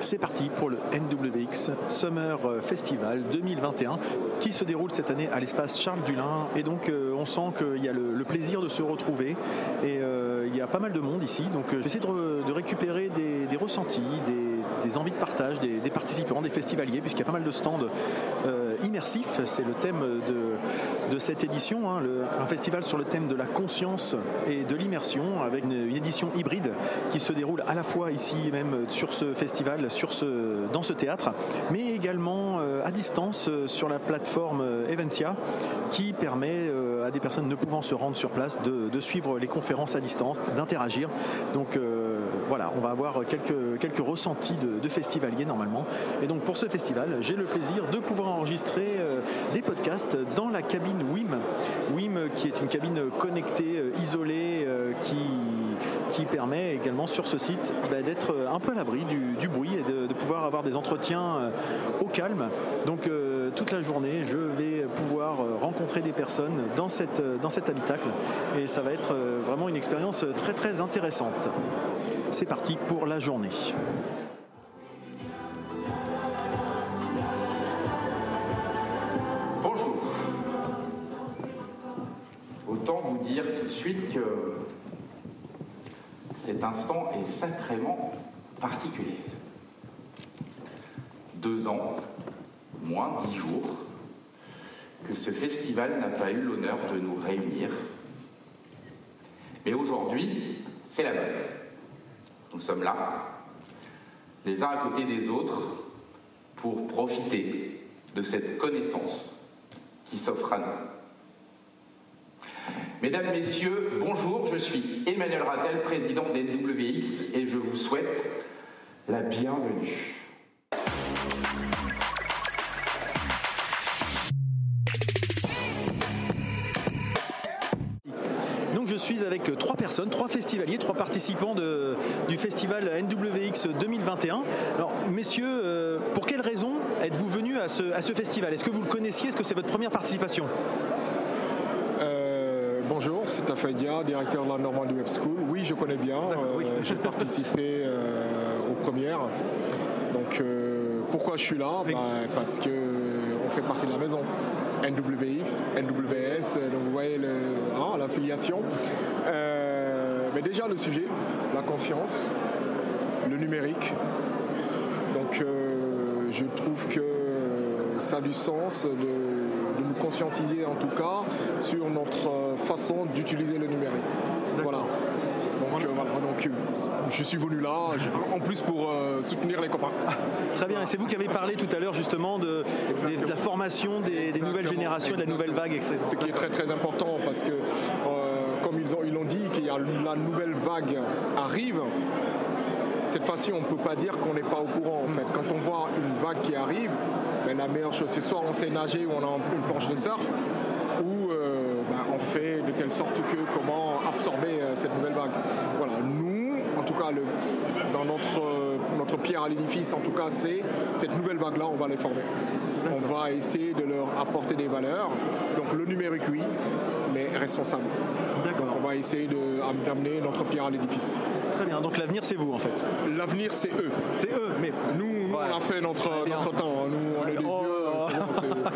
C'est parti pour le NWX Summer Festival 2021 qui se déroule cette année à l'espace Charles Dullin. Et donc on sent qu'il y a le plaisir de se retrouver et il y a pas mal de monde ici. Donc j'essaie de récupérer des ressentis, des envies de partage des participants, des festivaliers, puisqu'il y a pas mal de stands immersifs. C'est le thème de cette édition, hein, un festival sur le thème de la conscience et de l'immersion, avec une édition hybride qui se déroule à la fois ici même sur ce festival, dans ce théâtre, mais également à distance sur la plateforme Eventia, qui permet à des personnes ne pouvant se rendre sur place de suivre les conférences à distance, d'interagir. Donc voilà, on va avoir quelques ressentis de festivaliers normalement. Et donc pour ce festival, j'ai le plaisir de pouvoir enregistrer des podcasts dans la cabine WIM. WIM qui est une cabine connectée, isolée, qui permet également sur ce site d'être un peu à l'abri du bruit et de pouvoir avoir des entretiens au calme. Donc toute la journée, je vais pouvoir rencontrer des personnes dans cet habitacle et ça va être vraiment une expérience très très intéressante. C'est parti pour la journée. Bonjour. Autant vous dire tout de suite que cet instant est sacrément particulier. 2 ans, moins 10 jours, que ce festival n'a pas eu l'honneur de nous réunir. Mais aujourd'hui, c'est la bonne. Nous sommes là, les uns à côté des autres, pour profiter de cette connaissance qui s'offre à nous. Mesdames, Messieurs, bonjour, je suis Emmanuel Rattel, président d'NWX, et je vous souhaite la bienvenue. Je suis avec 3 personnes, 3 festivaliers, 3 participants du festival NWX 2021. Alors messieurs, pour quelles raisons êtes-vous venus à ce festival? Est-ce que vous le connaissiez? Est-ce que c'est votre première participation? Bonjour, c'est Tafadia, directeur de la Normandie Web School. Oui, je connais bien. Oui. J'ai participé aux premières. Donc pourquoi je suis là? Parce qu'on fait partie de la maison. NWX, NWS, donc vous voyez l'affiliation. Mais déjà le sujet, la conscience, le numérique. Donc je trouve que ça a du sens de nous conscientiser en tout cas sur notre façon d'utiliser le numérique. Voilà. Donc je suis venu là, en plus pour soutenir les copains. Très bien, et c'est vous qui avez parlé tout à l'heure justement de la formation des nouvelles générations, de la nouvelle vague, etc. Ce qui est très très important parce que comme ils l'ont dit, qu'il y a la nouvelle vague arrive, cette fois-ci on ne peut pas dire qu'on n'est pas au courant en fait. Quand on voit une vague qui arrive, la meilleure chose c'est soit on sait nager ou on a une planche de surf, ou on fait de telle sorte que comment absorber cette nouvelle vague. Voilà, nous, en tout cas, dans notre pierre à l'édifice, en tout cas, c'est cette nouvelle vague-là, on va les former. On va essayer de leur apporter des valeurs. Donc le numérique, oui, mais responsable. D'accord. On va essayer d'amener notre pierre à l'édifice. Très bien, donc l'avenir c'est vous en fait. L'avenir c'est eux. C'est eux, mais nous voilà. On a fait notre temps. Nous on est des vieux.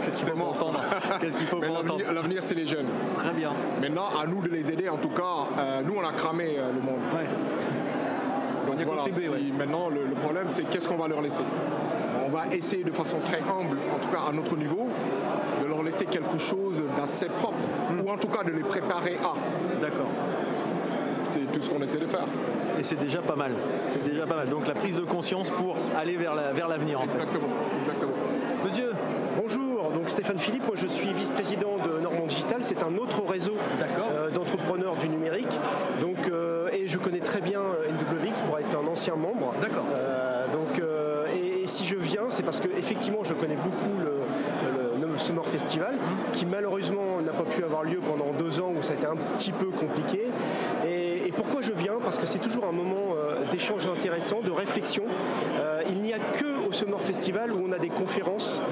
Qu'est-ce qu'il faut entendre? Qu'est-ce qu'il faut entendre? L'avenir c'est les jeunes. Très bien. Maintenant à nous de les aider. En tout cas, nous on a cramé le monde. Ouais. Donc voilà. Maintenant le problème c'est qu'est-ce qu'on va leur laisser. On va essayer de façon très humble, en tout cas à notre niveau, de leur laisser quelque chose d'assez propre, ou en tout cas de les préparer à. D'accord. C'est tout ce qu'on essaie de faire. Et c'est déjà pas mal. C'est déjà pas mal. Donc la prise de conscience pour aller vers l'avenir. Exactement. Monsieur, bonjour. Donc Stéphane Philippe, moi je suis vice-président de Normand Digital. C'est un autre réseau d'entrepreneurs du numérique. Donc, et je connais très bien NWX pour être un ancien membre. D'accord. Et si je viens, c'est parce que effectivement je connais beaucoup le Summer Festival, qui malheureusement n'a pas pu avoir lieu pendant 2 ans où ça a été un petit peu compliqué. Et pourquoi je viens? Parce que c'est toujours un moment d'échange intéressant, de réflexion. Il n'y a que au Summer Festival où on a des conférences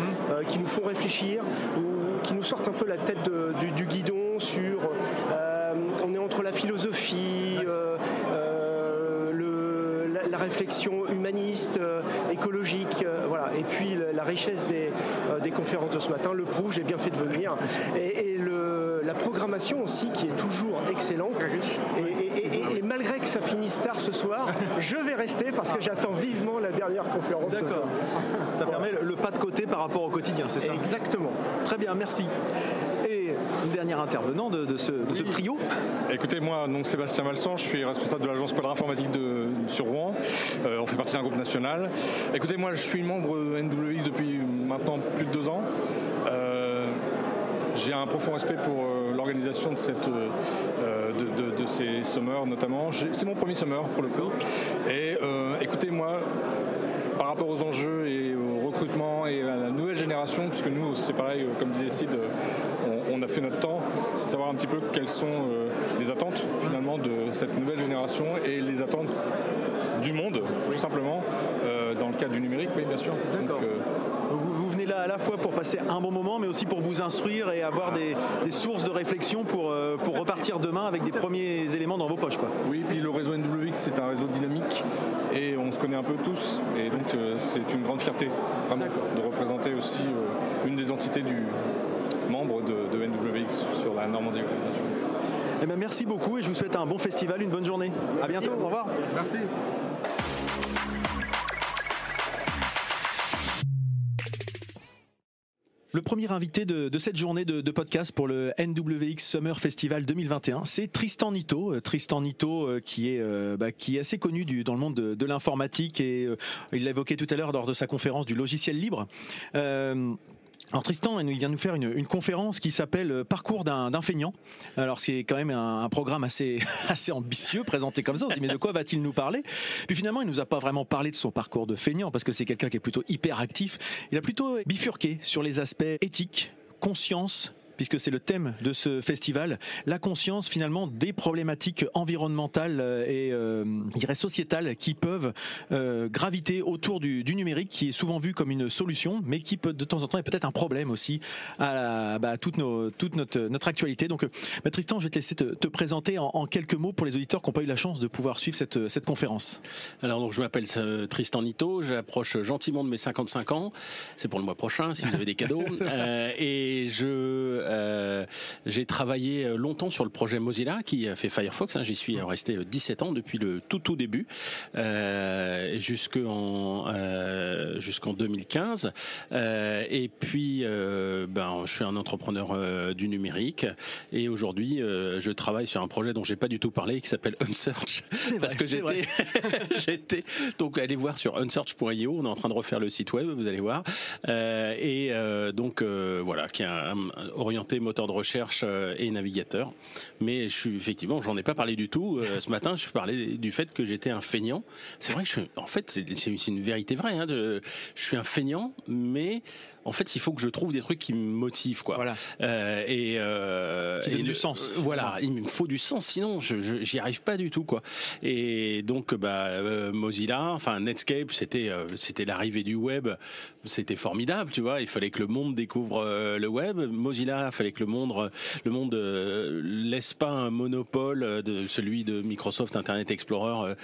qui nous font réflechir, ou qui nous sortent un peu la tête du guidon sur... on est entre la philosophie, la réflexion humaniste, écologique, voilà. Et puis la richesse des conférences de ce matin le prouve, j'ai bien fait de venir. Et la programmation aussi qui est toujours excellente. Et malgré que ça finisse tard ce soir, je vais rester parce que j'attends vivement la dernière conférence ce soir. Ça permet le pas de côté par rapport au quotidien, c'est ça? Exactement. Très bien, merci. Et une dernière intervenant de ce trio. Écoutez, moi, donc Sébastien Malsan, je suis responsable de l'agence Quadra Informatique sur Rouen. On fait partie d'un groupe national. Écoutez, moi, je suis membre NWX depuis maintenant plus de 2 ans. J'ai un profond respect pour l'organisation de ces summers notamment. C'est mon premier summer pour le coup. Et écoutez, moi, par rapport aux enjeux et au recrutement et à la nouvelle génération, puisque nous, c'est pareil, comme disait Sid, on a fait notre temps, c'est de savoir un petit peu quelles sont les attentes finalement de cette nouvelle génération et les attentes du monde, tout simplement, dans le cadre du numérique, oui, bien sûr. D'accord. Donc, vous venez là à la fois pour passer un bon moment, mais aussi pour vous instruire et avoir des sources de réflexion pour repartir demain avec des premiers éléments dans vos poches, quoi. Oui, puis le réseau NWX, c'est un réseau dynamique et on se connaît un peu tous. Et donc, c'est une grande fierté, vraiment, de représenter aussi une des entités du membre de NWX sur la Normandie. Eh bien, merci beaucoup et je vous souhaite un bon festival, une bonne journée. À bientôt, au revoir. Merci. Le premier invité de cette journée de podcast pour le NWX Summer Festival 2021, c'est Tristan Nitto. Tristan Nitto qui est assez connu dans le monde de l'informatique et il l'a évoqué tout à l'heure lors de sa conférence du logiciel libre. Alors Tristan, il vient nous faire une conférence qui s'appelle Parcours d'un feignant. Alors c'est quand même un programme assez ambitieux présenté comme ça. On se dit mais de quoi va-t-il nous parler? Puis finalement il nous a pas vraiment parlé de son parcours de feignant parce que c'est quelqu'un qui est plutôt hyper actif. Il a plutôt bifurqué sur les aspects éthiques, conscience, puisque c'est le thème de ce festival, la conscience finalement des problématiques environnementales et je dirais sociétales qui peuvent graviter autour du numérique, qui est souvent vu comme une solution, mais qui peut de temps en temps est peut-être un problème aussi à toute notre actualité. Donc Tristan, je vais te laisser te présenter en quelques mots pour les auditeurs qui n'ont pas eu la chance de pouvoir suivre cette conférence. Alors donc je m'appelle Tristan Nitto, j'approche gentiment de mes 55 ans, c'est pour le mois prochain si vous avez des cadeaux, et j'ai travaillé longtemps sur le projet Mozilla qui a fait Firefox, j'y suis resté 17 ans depuis le tout début, jusqu'en 2015, et puis je suis un entrepreneur du numérique et aujourd'hui je travaille sur un projet dont j'ai pas du tout parlé qui s'appelle Unsearch, parce que j'étais donc allez voir sur unsearch.io, on est en train de refaire le site web, vous allez voir, voilà, qui est orienté moteur de recherche et navigateur. Mais j'en ai pas parlé du tout. Ce matin, je parlais du fait que j'étais un feignant. C'est vrai que c'est une vérité vraie. Je suis un feignant, mais en fait, il faut que je trouve des trucs qui me motivent, quoi. Voilà. Qui donnent du sens. Voilà, il me faut du sens, sinon j'y arrive pas du tout, quoi. Et donc, Mozilla, enfin Netscape, c'était l'arrivée du web. C'était formidable, tu vois. Il fallait que le monde découvre le web. Mozilla, il fallait que le monde laisse pas un monopole de celui de Microsoft Internet Explorer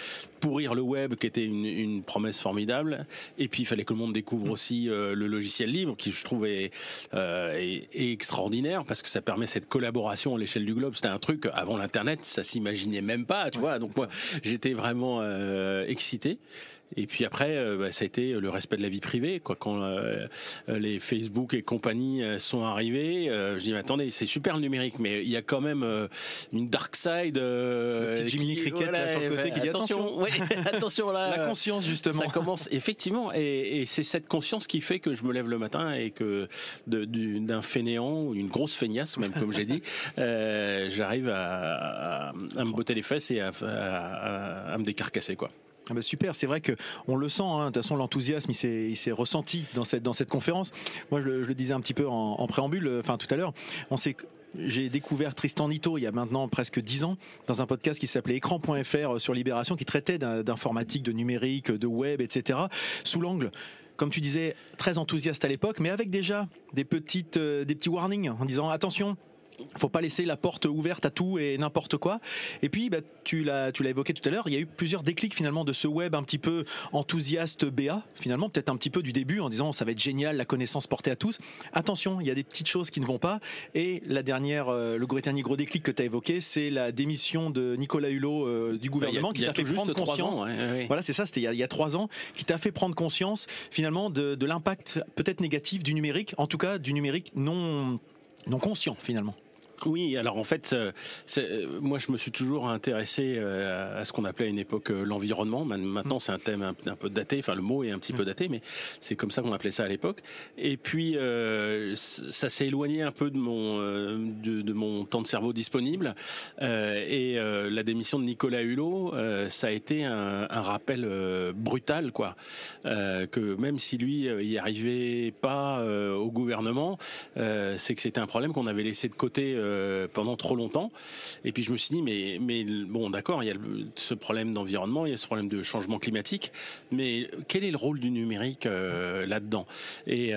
pourrir le web, qui était une promesse formidable. Et puis il fallait que le monde découvre aussi le logiciel libre, qui je trouve est extraordinaire parce que ça permet cette collaboration à l'échelle du globe. C'était un truc avant l'internet, ça s'imaginait même pas, tu vois. Donc moi, j'étais vraiment excité. Et puis après, ça a été le respect de la vie privée, quoi. Quand les Facebook et compagnie sont arrivés, je dis mais attendez, c'est super le numérique, mais il y a quand même une dark side. Le petit Jiminy Cricket là, sur le côté qui dit attention. Ouais, attention là. La conscience justement. Ça commence effectivement, et c'est cette conscience qui fait que je me lève le matin et que d'un fainéant ou une grosse feignasse, même comme j'ai dit, j'arrive à me botter les fesses et à me décarcasser, quoi. Ah bah super, c'est vrai que on le sent, de toute façon l'enthousiasme il s'est ressenti dans cette conférence. Moi je le disais un petit peu en préambule, tout à l'heure, j'ai découvert Tristan Nitto il y a maintenant presque 10 ans dans un podcast qui s'appelait Écran.fr sur Libération, qui traitait d'informatique, de numérique, de web, etc. sous l'angle, comme tu disais, très enthousiaste à l'époque, mais avec déjà des petits warnings en disant attention, faut pas laisser la porte ouverte à tout et n'importe quoi. Et puis, tu l'as évoqué tout à l'heure, il y a eu plusieurs déclics finalement de ce web un petit peu enthousiaste BA, finalement, peut-être un petit peu du début en disant ça va être génial, la connaissance portée à tous. Attention, il y a des petites choses qui ne vont pas. Et la dernière, le dernier gros déclic que tu as évoqué, c'est la démission de Nicolas Hulot du gouvernement qui t'a fait prendre conscience. Voilà, c'est ça, c'était il y a 3 ans, qui t'a fait prendre conscience finalement de l'impact peut-être négatif du numérique, en tout cas du numérique non conscient finalement. Oui, alors en fait, moi je me suis toujours intéressé à ce qu'on appelait à une époque l'environnement. Maintenant c'est un thème un peu daté, enfin le mot est un petit peu daté, mais c'est comme ça qu'on appelait ça à l'époque. Et puis ça s'est éloigné un peu de mon temps de cerveau disponible. Et la démission de Nicolas Hulot, ça a été un rappel brutal, quoi. Que même si lui y arrivait pas au gouvernement, c'est que c'était un problème qu'on avait laissé de côté pendant trop longtemps. Et puis je me suis dit mais bon, d'accord, il y a ce problème d'environnement, il y a ce problème de changement climatique, mais quel est le rôle du numérique là-dedans? Et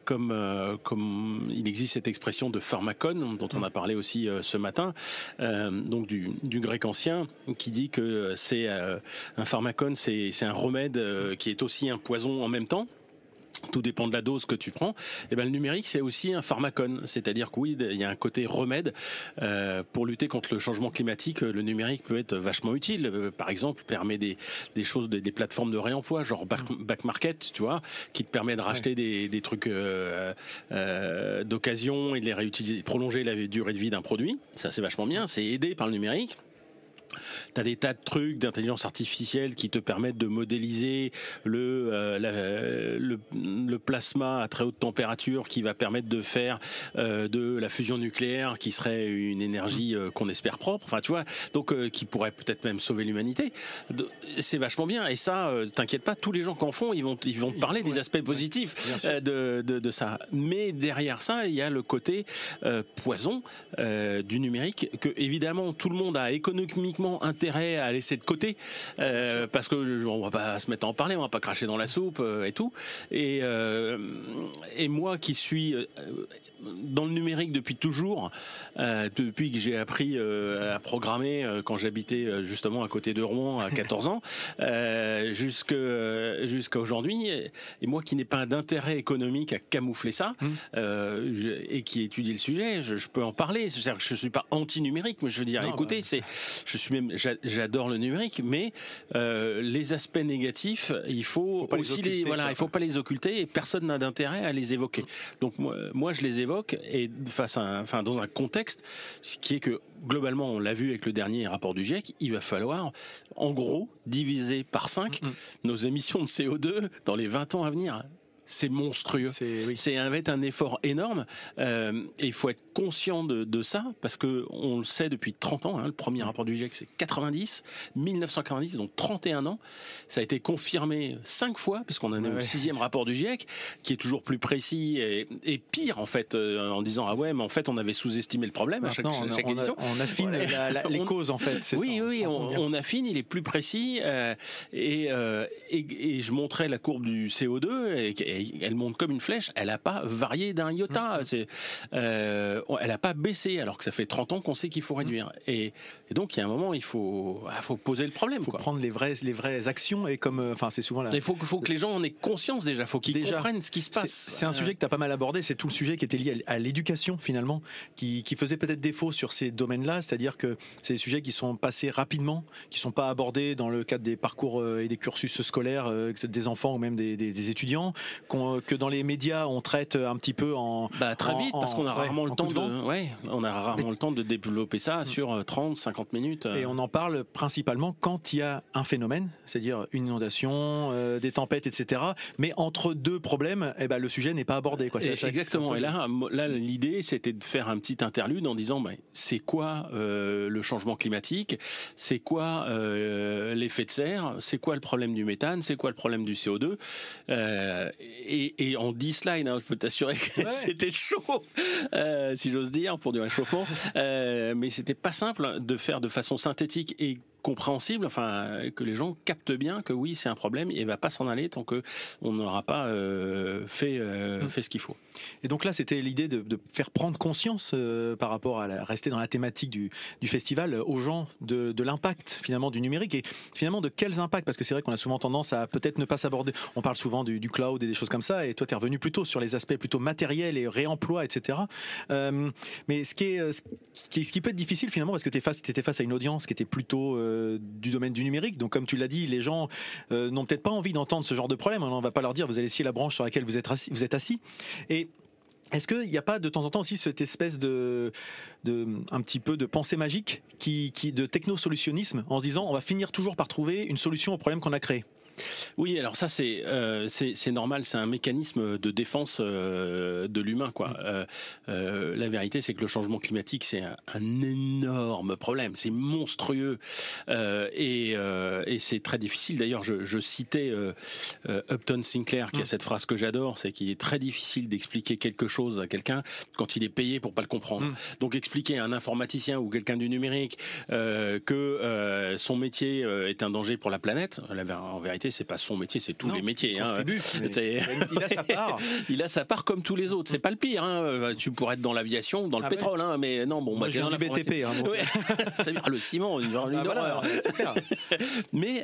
comme il existe cette expression de pharmacone dont on a parlé aussi ce matin, donc du grec ancien, qui dit que c'est un pharmacone, c'est un remède qui est aussi un poison en même temps. Tout dépend de la dose que tu prends. Et le numérique, c'est aussi un pharmacone, c'est-à-dire que oui, il y a un côté remède pour lutter contre le changement climatique. Le numérique peut être vachement utile. Par exemple, permet des choses, des plateformes de réemploi, genre back market, tu vois, qui te permet de racheter des trucs d'occasion et de les réutiliser, prolonger la durée de vie d'un produit. Ça, c'est vachement bien. C'est aidé par le numérique. T'as des tas de trucs d'intelligence artificielle qui te permettent de modéliser le plasma à très haute température, qui va permettre de faire de la fusion nucléaire, qui serait une énergie qu'on espère propre. Enfin, tu vois, donc qui pourrait peut-être même sauver l'humanité. C'est vachement bien. Et ça, t'inquiète pas, tous les gens qu'en font, ils vont te parler des aspects positifs de ça. Mais derrière ça, il y a le côté poison du numérique que évidemment tout le monde a économiquement intérêt à laisser de côté parce que on va pas se mettre à en parler, on va pas cracher dans la soupe et tout. Et moi qui suis dans le numérique depuis toujours, depuis que j'ai appris à programmer quand j'habitais justement à côté de Rouen à 14 ans, jusqu'à aujourd'hui, et moi qui n'ai pas d'intérêt économique à camoufler ça, et qui étudie le sujet, je peux en parler. C'est-à-dire que je suis pas anti-numérique, mais je veux dire, écoutez, j'adore le numérique, mais les aspects négatifs, il faut aussi il faut pas les occulter, et personne n'a d'intérêt à les évoquer. Donc moi je les évoque, et dans un contexte qui est que globalement, on l'a vu avec le dernier rapport du GIEC, il va falloir en gros diviser par 5 nos émissions de CO2 dans les 20 ans à venir. C'est monstrueux. C'est un effort énorme. Et il faut être conscient de ça, parce que on le sait depuis 30 ans. Le premier rapport du GIEC, c'est 1990, donc 31 ans. Ça a été confirmé 5 fois, parce qu'on en est au 6e rapport du GIEC, qui est toujours plus précis et pire, en fait, en disant ah ouais, mais en fait, on avait sous-estimé le problème à chaque édition. On affine les causes, en fait. On affine, il est plus précis. Et je montrais la courbe du CO2, et elle monte comme une flèche, elle n'a pas varié d'un iota, elle n'a pas baissé, alors que ça fait 30 ans qu'on sait qu'il faut réduire. Et donc il y a un moment, il faut poser le problème. Il faut prendre les vraies actions, et comme, c'est souvent il faut que les gens en aient conscience déjà, il faut qu'ils comprennent ce qui se passe. C'est un sujet que tu as pas mal abordé, c'est tout le sujet qui était lié à l'éducation finalement, qui faisait peut-être défaut sur ces domaines-là, c'est-à-dire que c'est des sujets qui sont passés rapidement, qui ne sont pas abordés dans le cadre des parcours et des cursus scolaires des enfants ou même des étudiants, que dans les médias on traite un petit peu très vite, parce qu'on a rarement le temps le temps de développer ça sur 30-50 minutes. Et on en parle principalement quand il y a un phénomène, c'est-à-dire une inondation, des tempêtes, etc. Mais entre deux problèmes, le sujet n'est pas abordé, quoi. Exactement. Et là, l'idée, c'était de faire un petit interlude en disant, c'est quoi le changement climatique, c'est quoi l'effet de serre, c'est quoi le problème du méthane, c'est quoi le problème du CO2, et en 10 slides, je peux t'assurer que c'était chaud, si j'ose dire, pour du réchauffement, mais c'était pas simple de faire de façon synthétique et compréhensible, enfin que les gens captent bien que oui c'est un problème et il va pas s'en aller tant que on n'aura pas fait ce qu'il faut. Et donc là c'était l'idée de faire prendre conscience par rapport à rester dans la thématique du festival aux gens de l'impact finalement du numérique et finalement de quels impacts, parce que c'est vrai qu'on a souvent tendance à peut-être ne pas s'aborder, on parle souvent du cloud et des choses comme ça, et toi tu es revenu plutôt sur les aspects plutôt matériels et réemploi, etc. Mais ce qui peut être difficile finalement, parce que tu étais face à une audience qui était plutôt du domaine du numérique, donc comme tu l'as dit, les gens n'ont peut-être pas envie d'entendre ce genre de problème. On ne va pas leur dire vous allez scier la branche sur laquelle vous êtes assis. Et est-ce qu'il n'y a pas de temps en temps aussi cette espèce de un petit peu de pensée magique de technosolutionnisme, en se disant on va finir toujours par trouver une solution au problème qu'on a créé? Oui, alors ça c'est normal, c'est un mécanisme de défense de l'humain, quoi. La vérité c'est que le changement climatique c'est un énorme problème, c'est monstrueux et c'est très difficile. D'ailleurs, je citais Upton Sinclair qui a cette phrase que j'adore, c'est qu'il est très difficile d'expliquer quelque chose à quelqu'un quand il est payé pour pas le comprendre. Donc expliquer à un informaticien ou quelqu'un du numérique que son métier est un danger pour la planète, en vérité c'est pas son métier, c'est tous les métiers. Il a sa part. Il a sa part comme tous les autres. C'est pas le pire. Tu pourrais être dans l'aviation, dans le pétrole, mais non. Bon, moi j'ai du BTP. Le ciment, une horreur. Mais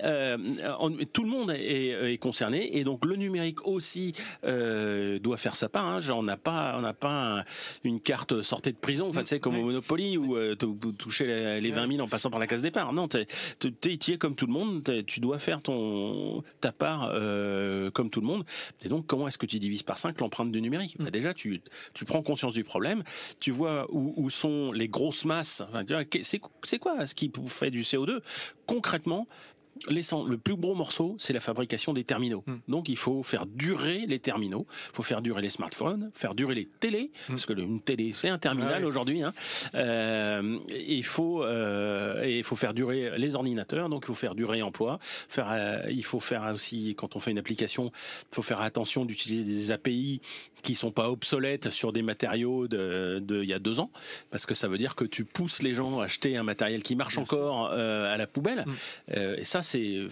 tout le monde est concerné, et donc le numérique aussi doit faire sa part. On n'a pas une carte sortie de prison, tu sais, comme au Monopoly où toucher les 20 000 en passant par la case départ. Non, tu es comme tout le monde. Tu dois faire ta part comme tout le monde. Et donc comment est-ce que tu divises par 5 l'empreinte du numérique? Déjà tu prends conscience du problème, tu vois où sont les grosses masses, c'est quoi ce qui fait du CO2 concrètement. Le plus gros morceau, c'est la fabrication des terminaux. Donc il faut faire durer les terminaux, il faut faire durer les smartphones, faire durer les télés, parce que une télé c'est un terminal aujourd'hui. Il faut faire durer les ordinateurs, donc il faut faire du réemploi. Il faut faire aussi, quand on fait une application, il faut faire attention d'utiliser des API qui sont pas obsolètes sur des matériaux il y a 2 ans, parce que ça veut dire que tu pousses les gens à acheter un matériel qui marche encore à la poubelle. Et ça c'est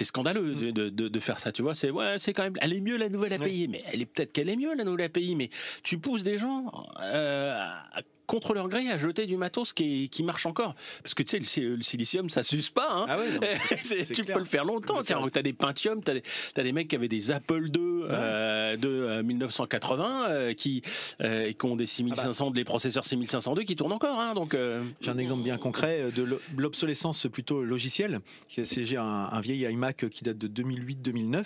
scandaleux de faire ça, tu vois. C'est quand même, elle est mieux la nouvelle API, mais peut-être qu'elle est mieux la nouvelle API, mais tu pousses des gens contre leur gré à jeter du matos qui marche encore, parce que tu sais le silicium ça s'use pas. Tu peux le faire longtemps. T'as des Pentium, t'as des mecs qui avaient des Apple II de 1980 qui ont des 6500, des processeurs 6502 qui tournent encore. Donc j'ai un exemple bien concret de l'obsolescence plutôt logicielle. J'ai un vieil iMac qui date de 2008-2009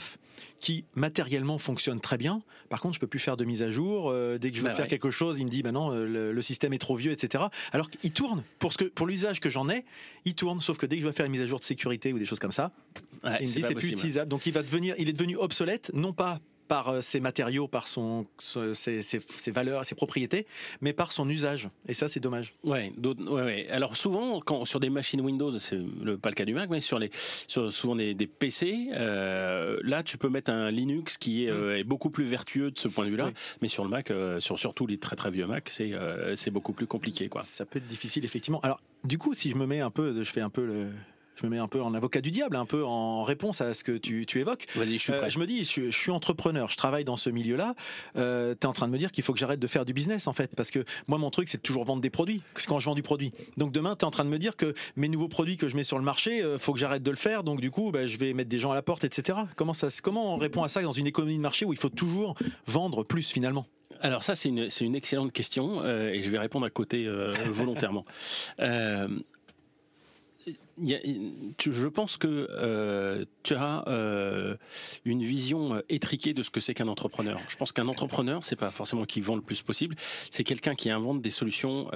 qui matériellement fonctionne très bien. Par contre, je peux plus faire de mise à jour. Dès que je veux faire quelque chose, il me dit non, le système est trop vieux, etc. Alors qu'il tourne pour l'usage que j'en ai, il tourne. Sauf que dès que je vais faire une mise à jour de sécurité ou des choses comme ça, il me dit c'est plus utilisable. Donc il est devenu obsolète, non pas par ses matériaux, par ses valeurs, ses propriétés, mais par son usage. Et ça, c'est dommage. Ouais. Alors souvent, sur des machines Windows, c'est pas le cas du Mac, mais sur souvent des PC, là, tu peux mettre un Linux qui est beaucoup plus vertueux de ce point de vue-là. Oui. Mais sur le Mac, surtout les très très vieux Mac, c'est beaucoup plus compliqué, quoi. Ça peut être difficile, effectivement. Alors, du coup, si je me mets un peu en avocat du diable, un peu en réponse à ce que tu évoques. Vas-y, je suis prêt. Je me dis, je suis entrepreneur, je travaille dans ce milieu-là. T'es en train de me dire qu'il faut que j'arrête de faire du business, en fait, parce que moi, mon truc, c'est de toujours vendre des produits. C'est quand je vends du produit. Donc demain, t'es en train de me dire que mes nouveaux produits que je mets sur le marché, faut que j'arrête de le faire. Donc du coup, je vais mettre des gens à la porte, etc. Comment on répond à ça dans une économie de marché où il faut toujours vendre plus finalement? Alors ça, c'est une excellente question et je vais répondre à côté volontairement. Je pense que tu as une vision étriquée de ce que c'est qu'un entrepreneur. Je pense qu'un entrepreneur, c'est pas forcément qui vend le plus possible, c'est quelqu'un qui invente des solutions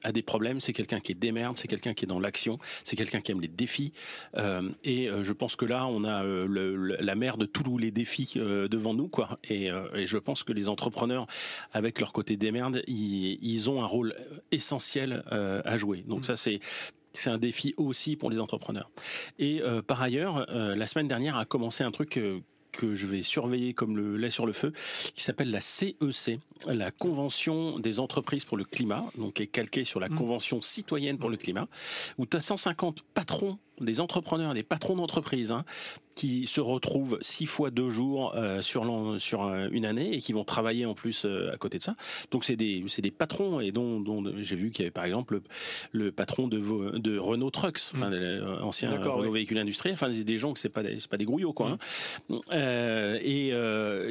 à des problèmes, c'est quelqu'un qui est démerde, c'est quelqu'un qui est dans l'action, c'est quelqu'un qui aime les défis. Et je pense que là, on a la mer de tous les défis devant nous, quoi. Et je pense que les entrepreneurs, avec leur côté démerde, ils ont un rôle essentiel à jouer. Donc ça, c'est un défi aussi pour les entrepreneurs. Et par ailleurs, la semaine dernière a commencé un truc que je vais surveiller comme le lait sur le feu, qui s'appelle la CEC, la Convention des entreprises pour le climat, donc qui est calquée sur la Convention citoyenne pour le climat, où tu as 150 patrons, des entrepreneurs, des patrons d'entreprises, qui se retrouvent 6 fois 2 jours sur une année et qui vont travailler en plus à côté de ça. Donc c'est des patrons, et dont j'ai vu qu'il y avait par exemple le patron de Renault Trucks, ancien Renault véhicule industriel, enfin des gens que c'est pas des grouillots quoi,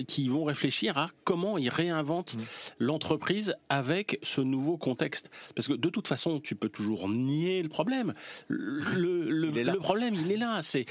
qui vont réfléchir à comment ils réinventent l'entreprise avec ce nouveau contexte. Parce que de toute façon, tu peux toujours nier le problème. Le problème, il est là. C'est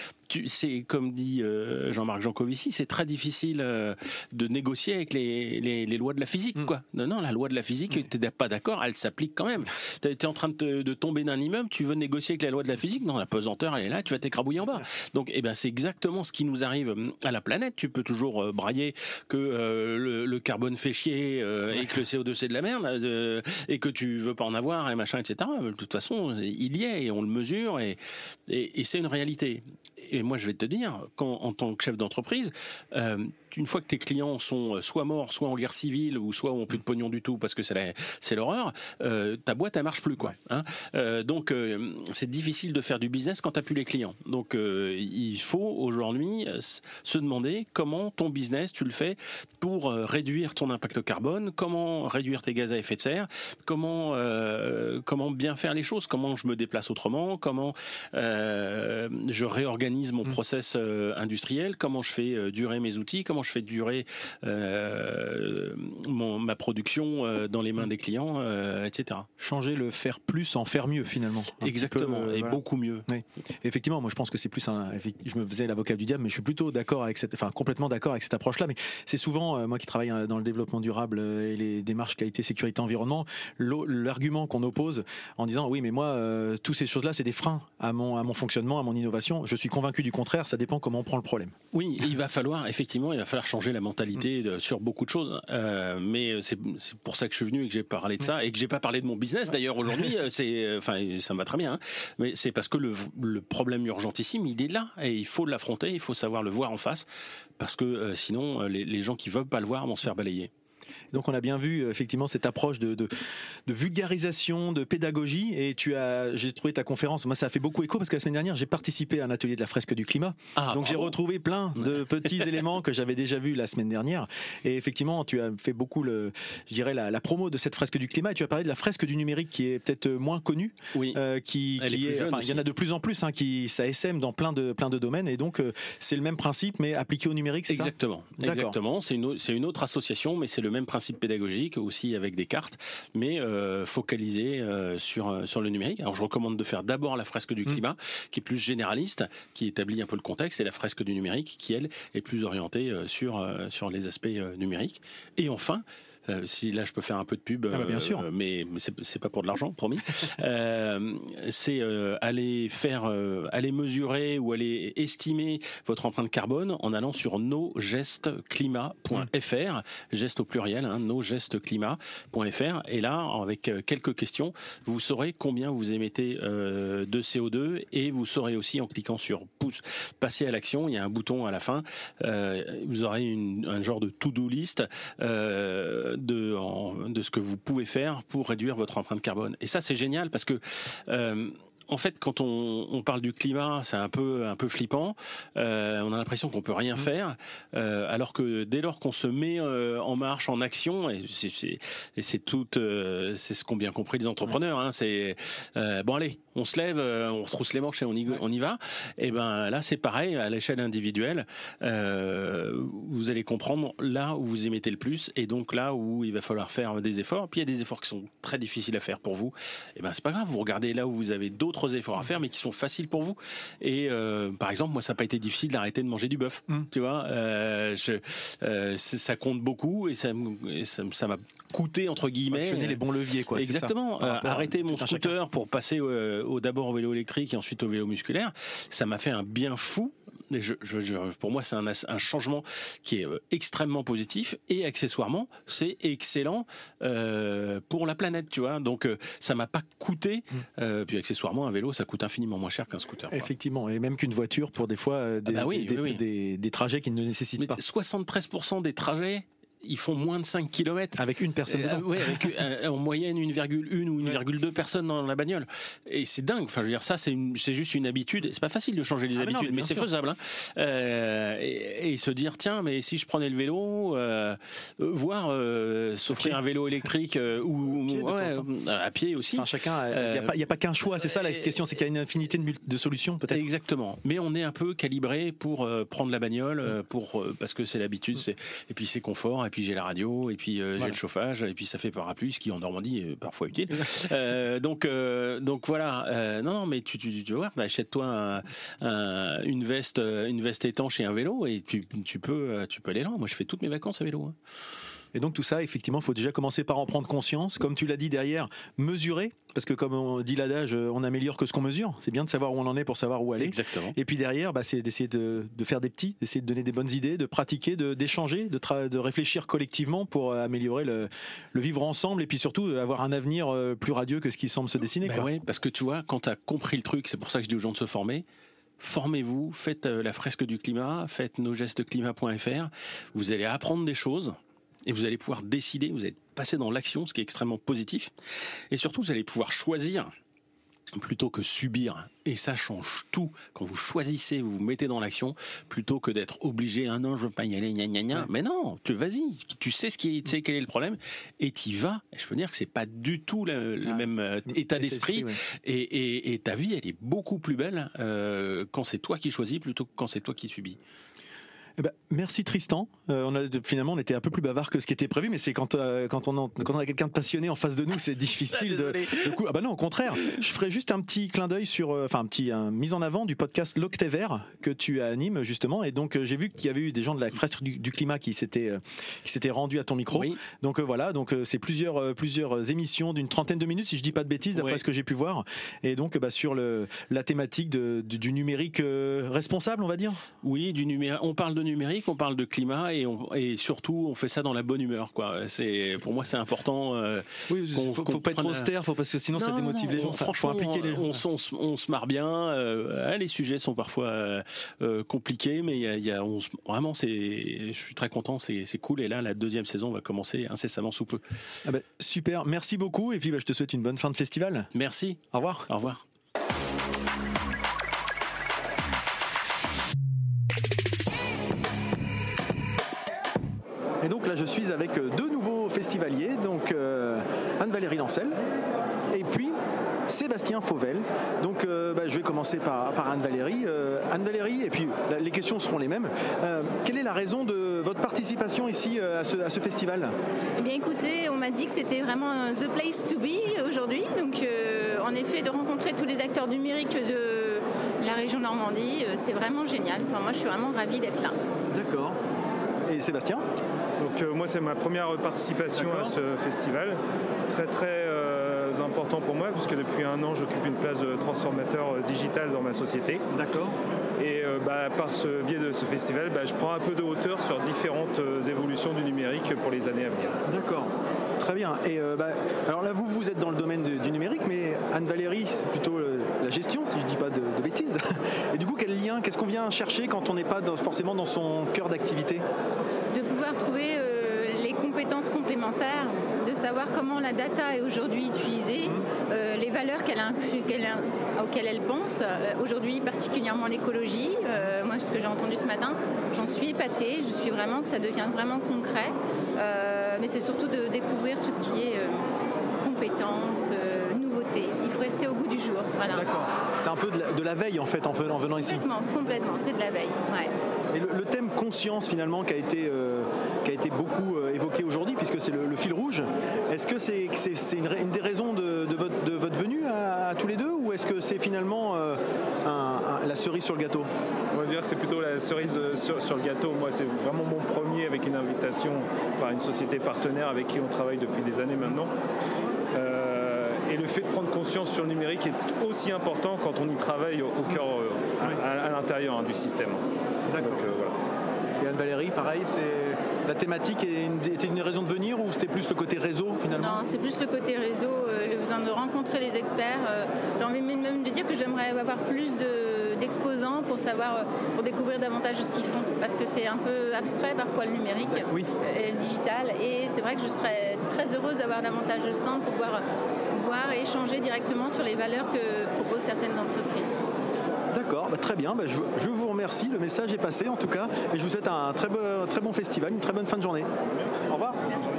comme dit Jean-Marc Jancovici, c'est très difficile de négocier avec les lois de la physique, quoi. Non, la loi de la physique, tu n'es pas d'accord, elle s'applique quand même. Tu es en train de tomber d'un immeuble, tu veux négocier avec la loi de la physique, non, la pesanteur, elle est là, tu vas t'écrabouiller en bas. Donc, c'est exactement ce qui nous arrive à la planète. Tu peux toujours brailler que le carbone fait chier et que le CO2 c'est de la merde et que tu veux pas en avoir et machin, etc. De toute façon, il y est et on le mesure et c'est une réalité. Et moi, je vais te dire, en tant que chef d'entreprise, une fois que tes clients sont soit morts, soit en guerre civile, ou soit ont plus de pognon du tout parce que c'est l'horreur, ta boîte elle marche plus quoi. Donc c'est difficile de faire du business quand t'as plus les clients. Donc il faut aujourd'hui se demander comment ton business tu le fais pour réduire ton impact carbone, comment réduire tes gaz à effet de serre, comment bien faire les choses, comment je me déplace autrement, comment je réorganise mon process industriel, comment je fais durer mes outils, comment je fais durer ma production dans les mains des clients, etc. Changer le faire plus en faire mieux finalement. Exactement, et voilà. Beaucoup mieux. Oui. Effectivement, moi je pense que c'est plus je me faisais l'avocat du diable, mais je suis plutôt d'accord avec complètement d'accord avec cette approche-là. Mais c'est souvent, moi qui travaille dans le développement durable et les démarches qualité, sécurité, environnement, l'argument qu'on oppose en disant oui, mais moi, toutes ces choses-là, c'est des freins à mon fonctionnement, à mon innovation. Je suis convaincu du contraire, ça dépend comment on prend le problème. Oui, il va falloir changer la mentalité sur beaucoup de choses, mais c'est pour ça que je suis venu et que j'ai parlé de ça et que j'ai pas parlé de mon business d'ailleurs aujourd'hui. Ça me va très bien, mais c'est parce que le problème urgentissime, il est là et il faut l'affronter, il faut savoir le voir en face, parce que sinon les gens qui veulent pas le voir vont se faire balayer. Donc on a bien vu effectivement cette approche de vulgarisation, de pédagogie, et j'ai trouvé ta conférence, moi ça a fait beaucoup écho parce que la semaine dernière j'ai participé à un atelier de la fresque du climat, donc j'ai retrouvé plein de petits éléments que j'avais déjà vus la semaine dernière, et effectivement tu as fait beaucoup la promo de cette fresque du climat, et tu as parlé de la fresque du numérique qui est peut-être moins connue, il y en a de plus en plus ça essaime dans plein de domaines, et donc c'est le même principe mais appliqué au numérique, c'est exactement, ça ? Exactement, c'est une autre association, mais c'est le même principe pédagogique aussi avec des cartes, mais focalisé sur le numérique. Alors je recommande de faire d'abord la fresque du climat, qui est plus généraliste, qui établit un peu le contexte, et la fresque du numérique qui elle est plus orientée sur les aspects numériques. Et enfin, si là je peux faire un peu de pub, bien sûr. Mais c'est pas pour de l'argent, promis. C'est aller mesurer ou aller estimer votre empreinte carbone en allant sur nosgestesclimat.fr, geste au pluriel, nosgestesclimat.fr, et là avec quelques questions, vous saurez combien vous émettez de CO2, et vous saurez aussi en cliquant sur passer à l'action, il y a un bouton à la fin, vous aurez un genre de to-do list de ce que vous pouvez faire pour réduire votre empreinte carbone. Et ça, c'est génial parce que en fait, quand on parle du climat, c'est un peu flippant. On a l'impression qu'on peut rien faire, alors que dès lors qu'on se met en marche, en action, et c'est ce qu'ont bien compris les entrepreneurs. C'est bon, allez, on se lève, on retrousse les manches et on y va. Et ben là, c'est pareil à l'échelle individuelle. Vous allez comprendre là où vous émettez le plus, et donc là où il va falloir faire des efforts. Puis il y a des efforts qui sont très difficiles à faire pour vous. Et ben c'est pas grave. Vous regardez là où vous avez d'autres efforts à faire, mais qui sont faciles pour vous. Et par exemple, moi, ça n'a pas été difficile d'arrêter de manger du bœuf. Tu vois, ça compte beaucoup, et ça m'a coûté entre guillemets. Actionner les bons leviers, quoi. Exactement. Arrêter mon scooter pour passer d'abord au vélo électrique et ensuite au vélo musculaire, ça m'a fait un bien fou Pour moi, c'est un changement qui est extrêmement positif et accessoirement, c'est excellent pour la planète, tu vois. Donc, ça m'a pas coûté. Puis accessoirement, un vélo, ça coûte infiniment moins cher qu'un scooter. Quoi. Effectivement, et même qu'une voiture pour des fois des trajets qui ne nécessitent pas. 73% des trajets, ils font moins de 5 km. Avec une personne dedans. Oui, avec en moyenne 1,1 ou 1,2 personnes dans la bagnole. Et c'est dingue. Enfin, je veux dire, ça, c'est juste une habitude. C'est pas facile de changer les habitudes, mais c'est faisable. Hein. Et se dire, tiens, mais si je prenais le vélo, voire s'offrir un vélo électrique ou à pied aussi. Enfin, chacun, il n'y a pas qu'un choix. C'est ça la question, c'est qu'il y a une infinité de solutions, peut-être. Exactement. Mais on est un peu calibré pour prendre la bagnole, parce que c'est l'habitude, et puis c'est confort. Et puis j'ai la radio, et puis j'ai le chauffage, et puis ça fait parapluie, ce qui en Normandie est parfois utile. Donc voilà. Non, mais tu vois, achète-toi une veste étanche et un vélo, et tu peux aller loin. Moi, je fais toutes mes vacances à vélo. Hein. Et donc tout ça, effectivement, il faut déjà commencer par en prendre conscience. Comme tu l'as dit derrière, mesurer, parce que comme on dit l'adage, on n'améliore que ce qu'on mesure. C'est bien de savoir où on en est pour savoir où aller. Exactement. Et puis derrière, c'est d'essayer de faire des petits, d'essayer de donner des bonnes idées, de pratiquer, d'échanger, de réfléchir collectivement pour améliorer le vivre ensemble et puis surtout avoir un avenir plus radieux que ce qui semble se dessiner. Oui, parce que tu vois, quand tu as compris le truc, c'est pour ça que je dis aux gens de se former. Formez-vous, faites la fresque du climat, faites nosgestesclimat.fr. Vous allez apprendre des choses. Et vous allez pouvoir décider, vous allez passer dans l'action, ce qui est extrêmement positif. Et surtout, vous allez pouvoir choisir plutôt que subir. Et ça change tout. Quand vous choisissez, vous vous mettez dans l'action, plutôt que d'être obligé, non, je veux pas y aller, gna gna gna. Mais non, vas-y, tu sais quel est le problème, et t'y vas. Et je peux dire que c'est pas du tout le même état d'esprit. Et ta vie, elle est beaucoup plus belle quand c'est toi qui choisis plutôt que quand c'est toi qui subis. Merci Tristan. Finalement, on était un peu plus bavard que ce qui était prévu, mais c'est quand on a quelqu'un de passionné en face de nous, c'est difficile de coup. Non, au contraire. Je ferai juste un petit clin d'œil sur, une mise en avant du podcast L'Octévert que tu animes justement. Et donc j'ai vu qu'il y avait eu des gens de la fresque du climat qui s'étaient rendus à ton micro. Oui. Donc voilà. Donc c'est plusieurs émissions d'une trentaine de minutes, si je dis pas de bêtises, d'après ce que j'ai pu voir. Et donc sur la thématique du numérique responsable, on va dire. Oui, du numérique. On parle de numérique, on parle de climat et surtout on fait ça dans la bonne humeur, quoi. Pour moi c'est important. Faut pas être austère, parce que sinon ça démotive les gens. Franchement, faut impliquer les gens. On se marre bien. Les sujets sont parfois compliqués, mais vraiment je suis très content, c'est cool. Et là la deuxième saison va commencer incessamment sous peu. Super, merci beaucoup et puis je te souhaite une bonne fin de festival. Merci. Au revoir. Au revoir. Et donc là je suis avec deux nouveaux festivaliers, donc Anne-Valérie Lancel et puis Sébastien Fauvel. Donc je vais commencer par Anne-Valérie. Anne-Valérie, et puis les questions seront les mêmes. Quelle est la raison de votre participation ici à ce festival ? Eh bien écoutez, on m'a dit que c'était vraiment the place to be aujourd'hui. Donc en effet, de rencontrer tous les acteurs numériques de la région Normandie, c'est vraiment génial. Enfin, moi je suis vraiment ravie d'être là. D'accord. Et Sébastien ? Donc moi c'est ma première participation à ce festival, très très important pour moi puisque depuis un an j'occupe une place de transformateur digital dans ma société. D'accord. Et par ce biais de ce festival, je prends un peu de hauteur sur différentes évolutions du numérique pour les années à venir. D'accord. Très bien. Et alors là, vous êtes dans le domaine du numérique, mais Anne-Valérie, c'est plutôt la gestion, si je ne dis pas de bêtises. Et du coup, quel lien, qu'est-ce qu'on vient chercher quand on n'est pas forcément dans son cœur d'activité ? De pouvoir trouver les compétences complémentaires, de savoir comment la data est aujourd'hui utilisée, les valeurs auxquelles elle pense, aujourd'hui particulièrement l'écologie. Moi, ce que j'ai entendu ce matin, j'en suis épatée, je suis vraiment que ça devienne vraiment concret, mais c'est surtout de découvrir tout ce qui est compétences, nouveautés. Il faut rester au goût du jour. Voilà. D'accord. C'est un peu de la veille en fait en venant ici. Complètement, c'est de la veille. Ouais. Et le thème conscience finalement qui a été beaucoup évoqué aujourd'hui, puisque c'est le fil rouge, est-ce que c'est une des raisons de votre venue à tous les deux, ou est-ce que c'est finalement la cerise sur le gâteau ? On va dire que c'est plutôt la cerise sur le gâteau. Moi c'est vraiment mon premier avec une invitation par une société partenaire avec qui on travaille depuis des années maintenant. Et le fait de prendre conscience sur le numérique est aussi important quand on y travaille au cœur, à l'intérieur du système. D'accord. Donc, voilà. Et Anne-Valérie, pareil, la thématique était une raison de venir ou c'était plus le côté réseau finalement? Non, c'est plus le côté réseau, le besoin de rencontrer les experts. J'ai envie même de dire que j'aimerais avoir plus d'exposants pour découvrir davantage de ce qu'ils font, parce que c'est un peu abstrait parfois le numérique et le digital, et c'est vrai que je serais très heureuse d'avoir davantage de stands pour pouvoir voir et échanger directement sur les valeurs que proposent certaines entreprises. D'accord, très bien, je vous remercie, le message est passé en tout cas, et je vous souhaite un très bon festival, une très bonne fin de journée. Au revoir. Merci.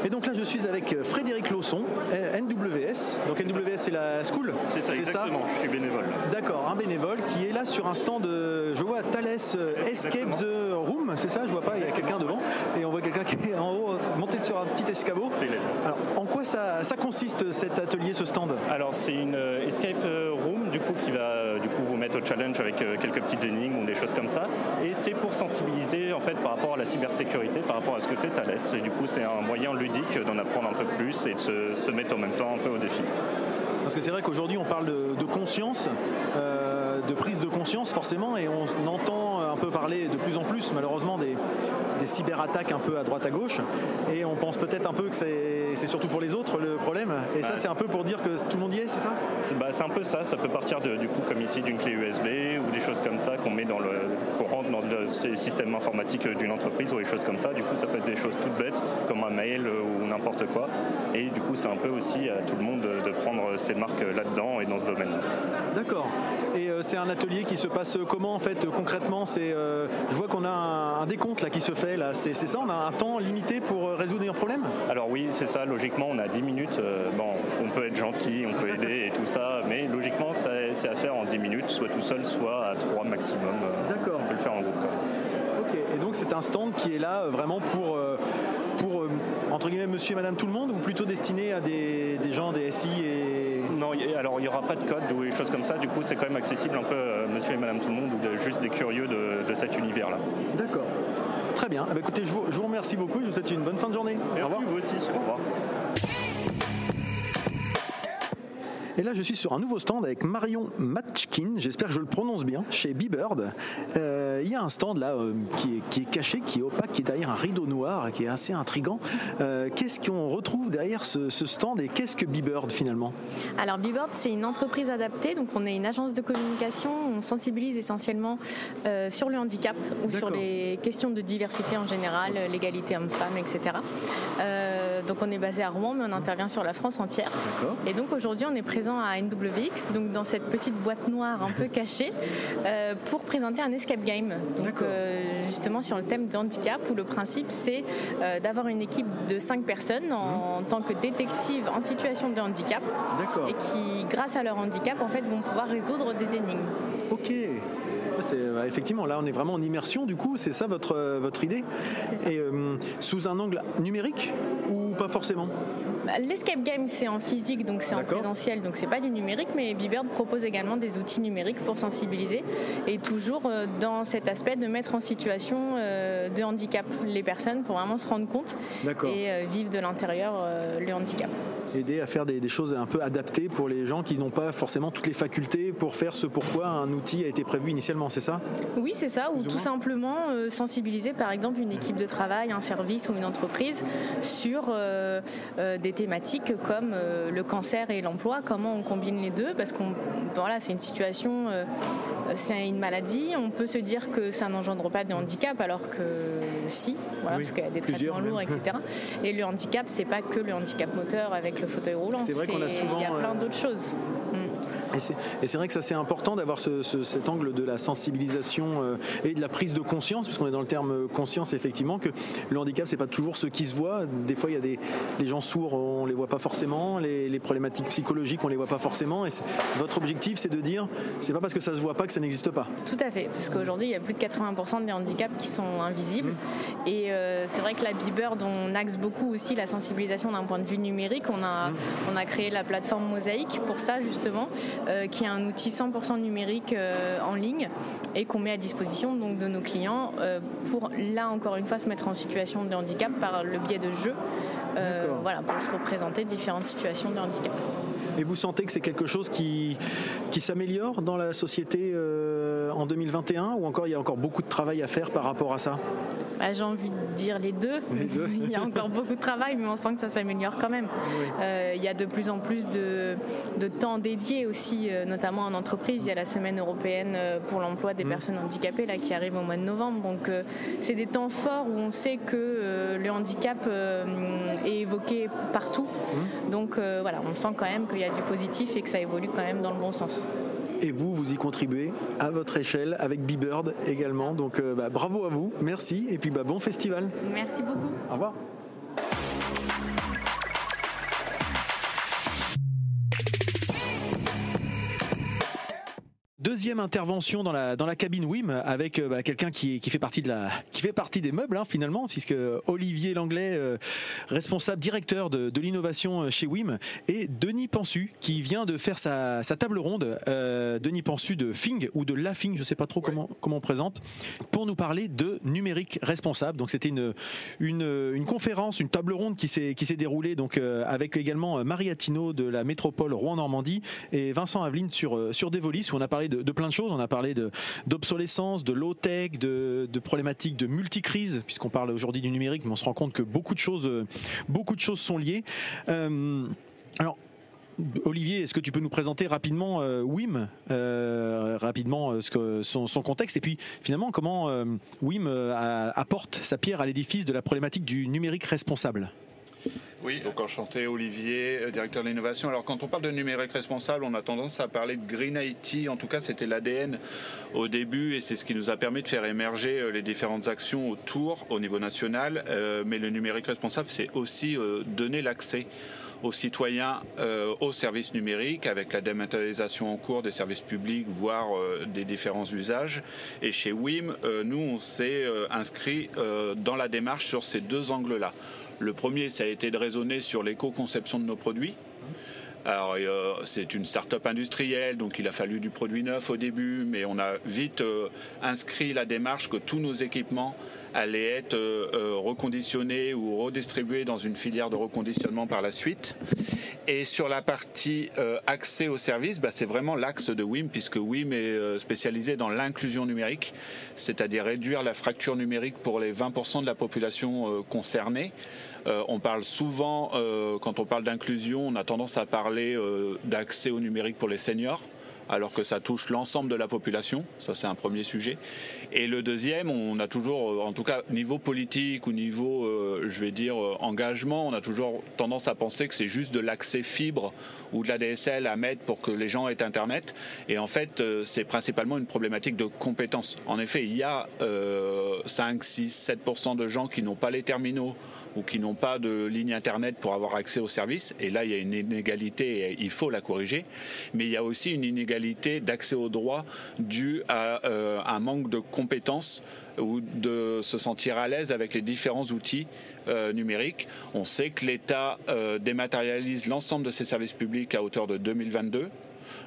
Et donc là je suis avec Frédéric Lausson, NWS. Donc NWS c'est la school? C'est ça, exactement, je suis bénévole. D'accord, un bénévole qui est là sur un stand, je vois Thales Escape the Room, c'est ça? Je vois pas, il y a quelqu'un devant, et on voit quelqu'un qui est en haut, monté sur un petit escabeau. Alors en quoi ça consiste cet atelier, ce stand? Alors c'est une Escape Room du coup qui va vous mettre au challenge avec quelques petites énigmes ou des choses comme ça, et c'est pour sensibiliser en fait par rapport à la cybersécurité, par rapport à ce que fait Thales, et du coup c'est un moyen ludique d'en apprendre un peu plus et de se mettre en même temps un peu au défi. Parce que c'est vrai qu'aujourd'hui on parle de conscience, de prise de conscience forcément, et on entend un peu parler de plus en plus malheureusement des cyberattaques un peu à droite à gauche, et on pense peut-être un peu que c'est surtout pour les autres le problème, et ça c'est un peu pour dire que tout le monde y est, c'est ça? C'est un peu ça, ça peut partir du coup comme ici d'une clé USB ou des choses comme ça qu'on rentre dans le système informatique d'une entreprise ou des choses comme ça. Du coup ça peut être des choses toutes bêtes comme un mail ou n'importe quoi, et du coup c'est un peu aussi à tout le monde de prendre ses marques là-dedans et dans ce domaine-là. D'accord. Et c'est un atelier qui se passe comment en fait concrètement? Je vois qu'on a un décompte là qui se fait là. C'est ça, on a un temps limité pour résoudre un problème? Alors oui, c'est ça. Logiquement, on a 10 minutes. On peut être gentil, on peut aider et tout ça, mais logiquement, c'est à faire en 10 minutes, soit tout seul, soit à 3 maximum. D'accord. On peut le faire en groupe. Ok. Et donc c'est un stand qui est là vraiment pour entre guillemets monsieur et madame tout le monde, ou plutôt destiné à des gens des SI et... Non, alors il n'y aura pas de code ou des choses comme ça, du coup c'est quand même accessible un peu monsieur et madame tout le monde, ou juste des curieux de cet univers-là. D'accord. Très bien. Écoutez, je vous remercie beaucoup, je vous souhaite une bonne fin de journée. Merci, au revoir. Vous aussi. Au revoir. Et là, je suis sur un nouveau stand avec Marion Matchkin, j'espère que je le prononce bien, chez Beebird. Il y a un stand là qui est caché, qui est opaque, qui est derrière un rideau noir, qui est assez intriguant. Qu'est-ce qu'on retrouve derrière ce stand, et qu'est-ce que Beebird finalement? Alors Beebird, c'est une entreprise adaptée, donc on est une agence de communication, on sensibilise essentiellement sur le handicap ou sur les questions de diversité en général, l'égalité homme-femme, etc. Donc on est basé à Rouen, mais on intervient sur la France entière. Et donc aujourd'hui on est présent à NWX, donc dans cette petite boîte noire un peu cachée, pour présenter un escape game. Donc justement sur le thème de handicap, où le principe c'est d'avoir une équipe de 5 personnes en tant que détectives en situation de handicap, et qui, grâce à leur handicap, en fait, vont pouvoir résoudre des énigmes. Ok. Effectivement, là on est vraiment en immersion, du coup, c'est ça votre idée? Et sous un angle numérique ou pas forcément? L'escape game c'est en physique, donc c'est en présentiel, donc c'est pas du numérique, mais Beebird propose également des outils numériques pour sensibiliser, et toujours dans cet aspect de mettre en situation de handicap les personnes pour vraiment se rendre compte et vivre de l'intérieur le handicap. Aider à faire des choses un peu adaptées pour les gens qui n'ont pas forcément toutes les facultés pour faire ce pourquoi un outil a été prévu initialement, c'est ça? Oui, c'est ça, ou tout simplement sensibiliser par exemple une équipe de travail, un service ou une entreprise sur des thématiques comme le cancer et l'emploi, comment on combine les deux, parce que c'est une situation, c'est une maladie, on peut se dire que ça n'engendre pas de handicap alors que si, parce qu'il y a des traitements lourds, etc. Et le handicap, c'est pas que le handicap moteur avec le fauteuil roulant, c'est vrai qu'on a souvent, il y a plein d'autres choses. Et c'est vrai que ça c'est important d'avoir cet angle de la sensibilisation et de la prise de conscience, parce qu'on est dans le terme conscience effectivement, que le handicap c'est pas toujours ce qui se voit. Des fois il y a les gens sourds, on les voit pas forcément, les problématiques psychologiques on les voit pas forcément, et votre objectif c'est de dire c'est pas parce que ça se voit pas que ça n'existe pas. Tout à fait, parce qu'aujourd'hui il y a plus de 80% des handicaps qui sont invisibles, et c'est vrai que la Beebird on axe beaucoup aussi la sensibilisation d'un point de vue numérique. On a créé la plateforme Mosaïque pour ça justement, qui est un outil 100% numérique en ligne, et qu'on met à disposition donc de nos clients pour là encore une fois se mettre en situation de handicap par le biais de jeux voilà, pour se représenter différentes situations de handicap. Et vous sentez que c'est quelque chose qui s'améliore dans la société en 2021 ou encore il y a encore beaucoup de travail à faire par rapport à ça? J'ai envie de dire les deux. Il y a encore beaucoup de travail, mais on sent que ça s'améliore quand même. Il y a de plus en plus de temps dédié aussi, notamment en entreprise. Il y a la semaine européenne pour l'emploi des personnes handicapées là, qui arrive au mois de novembre. Donc c'est des temps forts où on sait que le handicap est évoqué partout. Donc voilà, on sent quand même qu'il y a du positif et que ça évolue quand même dans le bon sens. Et vous y contribuez à votre échelle avec B-Bird également. Donc bravo à vous, merci et puis bon festival. Merci beaucoup. Au revoir. Deuxième intervention dans la cabine WIM avec quelqu'un qui fait partie des meubles finalement, puisque Olivier Langlais, responsable directeur de l'innovation chez WIM, et Denis Pansu qui vient de faire sa table ronde. Denis Pansu de Fing ou de la Fing, je ne sais pas trop comment on présente, pour nous parler de numérique responsable. Donc c'était une conférence, une table ronde qui s'est déroulée donc avec également Marie Attino de la métropole Rouen-Normandie et Vincent Aveline sur Devolis, où on a parlé de plein de choses. On a parlé d'obsolescence, de low-tech, de problématiques de multicrise, puisqu'on parle aujourd'hui du numérique, mais on se rend compte que beaucoup de choses sont liées. Alors, Olivier, est-ce que tu peux nous présenter rapidement WIM, son contexte, et puis finalement comment WIM apporte sa pierre à l'édifice de la problématique du numérique responsable? Oui, donc enchanté, Olivier, directeur de l'innovation. Alors quand on parle de numérique responsable, on a tendance à parler de Green IT, en tout cas c'était l'ADN au début et c'est ce qui nous a permis de faire émerger les différentes actions autour au niveau national. Mais le numérique responsable, c'est aussi donner l'accès aux citoyens aux services numériques avec la dématérialisation en cours des services publics, voire des différents usages. Et chez WIM, nous, on s'est inscrit dans la démarche sur ces deux angles-là. Le premier, ça a été de raisonner sur l'éco-conception de nos produits. Alors, c'est une start-up industrielle, donc il a fallu du produit neuf au début, mais on a vite inscrit la démarche que tous nos équipements allaient être reconditionnés ou redistribués dans une filière de reconditionnement par la suite. Et sur la partie accès aux services, c'est vraiment l'axe de WIM, puisque WIM est spécialisé dans l'inclusion numérique, c'est-à-dire réduire la fracture numérique pour les 20% de la population concernée. On parle souvent, quand on parle d'inclusion, on a tendance à parler d'accès au numérique pour les seniors, alors que ça touche l'ensemble de la population. Ça, c'est un premier sujet. Et le deuxième, on a toujours, en tout cas niveau politique ou niveau, engagement, on a toujours tendance à penser que c'est juste de l'accès fibre ou de l'ADSL à mettre pour que les gens aient Internet. Et en fait, c'est principalement une problématique de compétences. En effet, il y a 5, 6, 7% de gens qui n'ont pas les terminaux ou qui n'ont pas de ligne Internet pour avoir accès aux services. Et là, il y a une inégalité et il faut la corriger. Mais il y a aussi une inégalité d'accès aux droits due à un manque de compétences ou de se sentir à l'aise avec les différents outils numériques. On sait que l'État dématérialise l'ensemble de ses services publics à hauteur de 2022.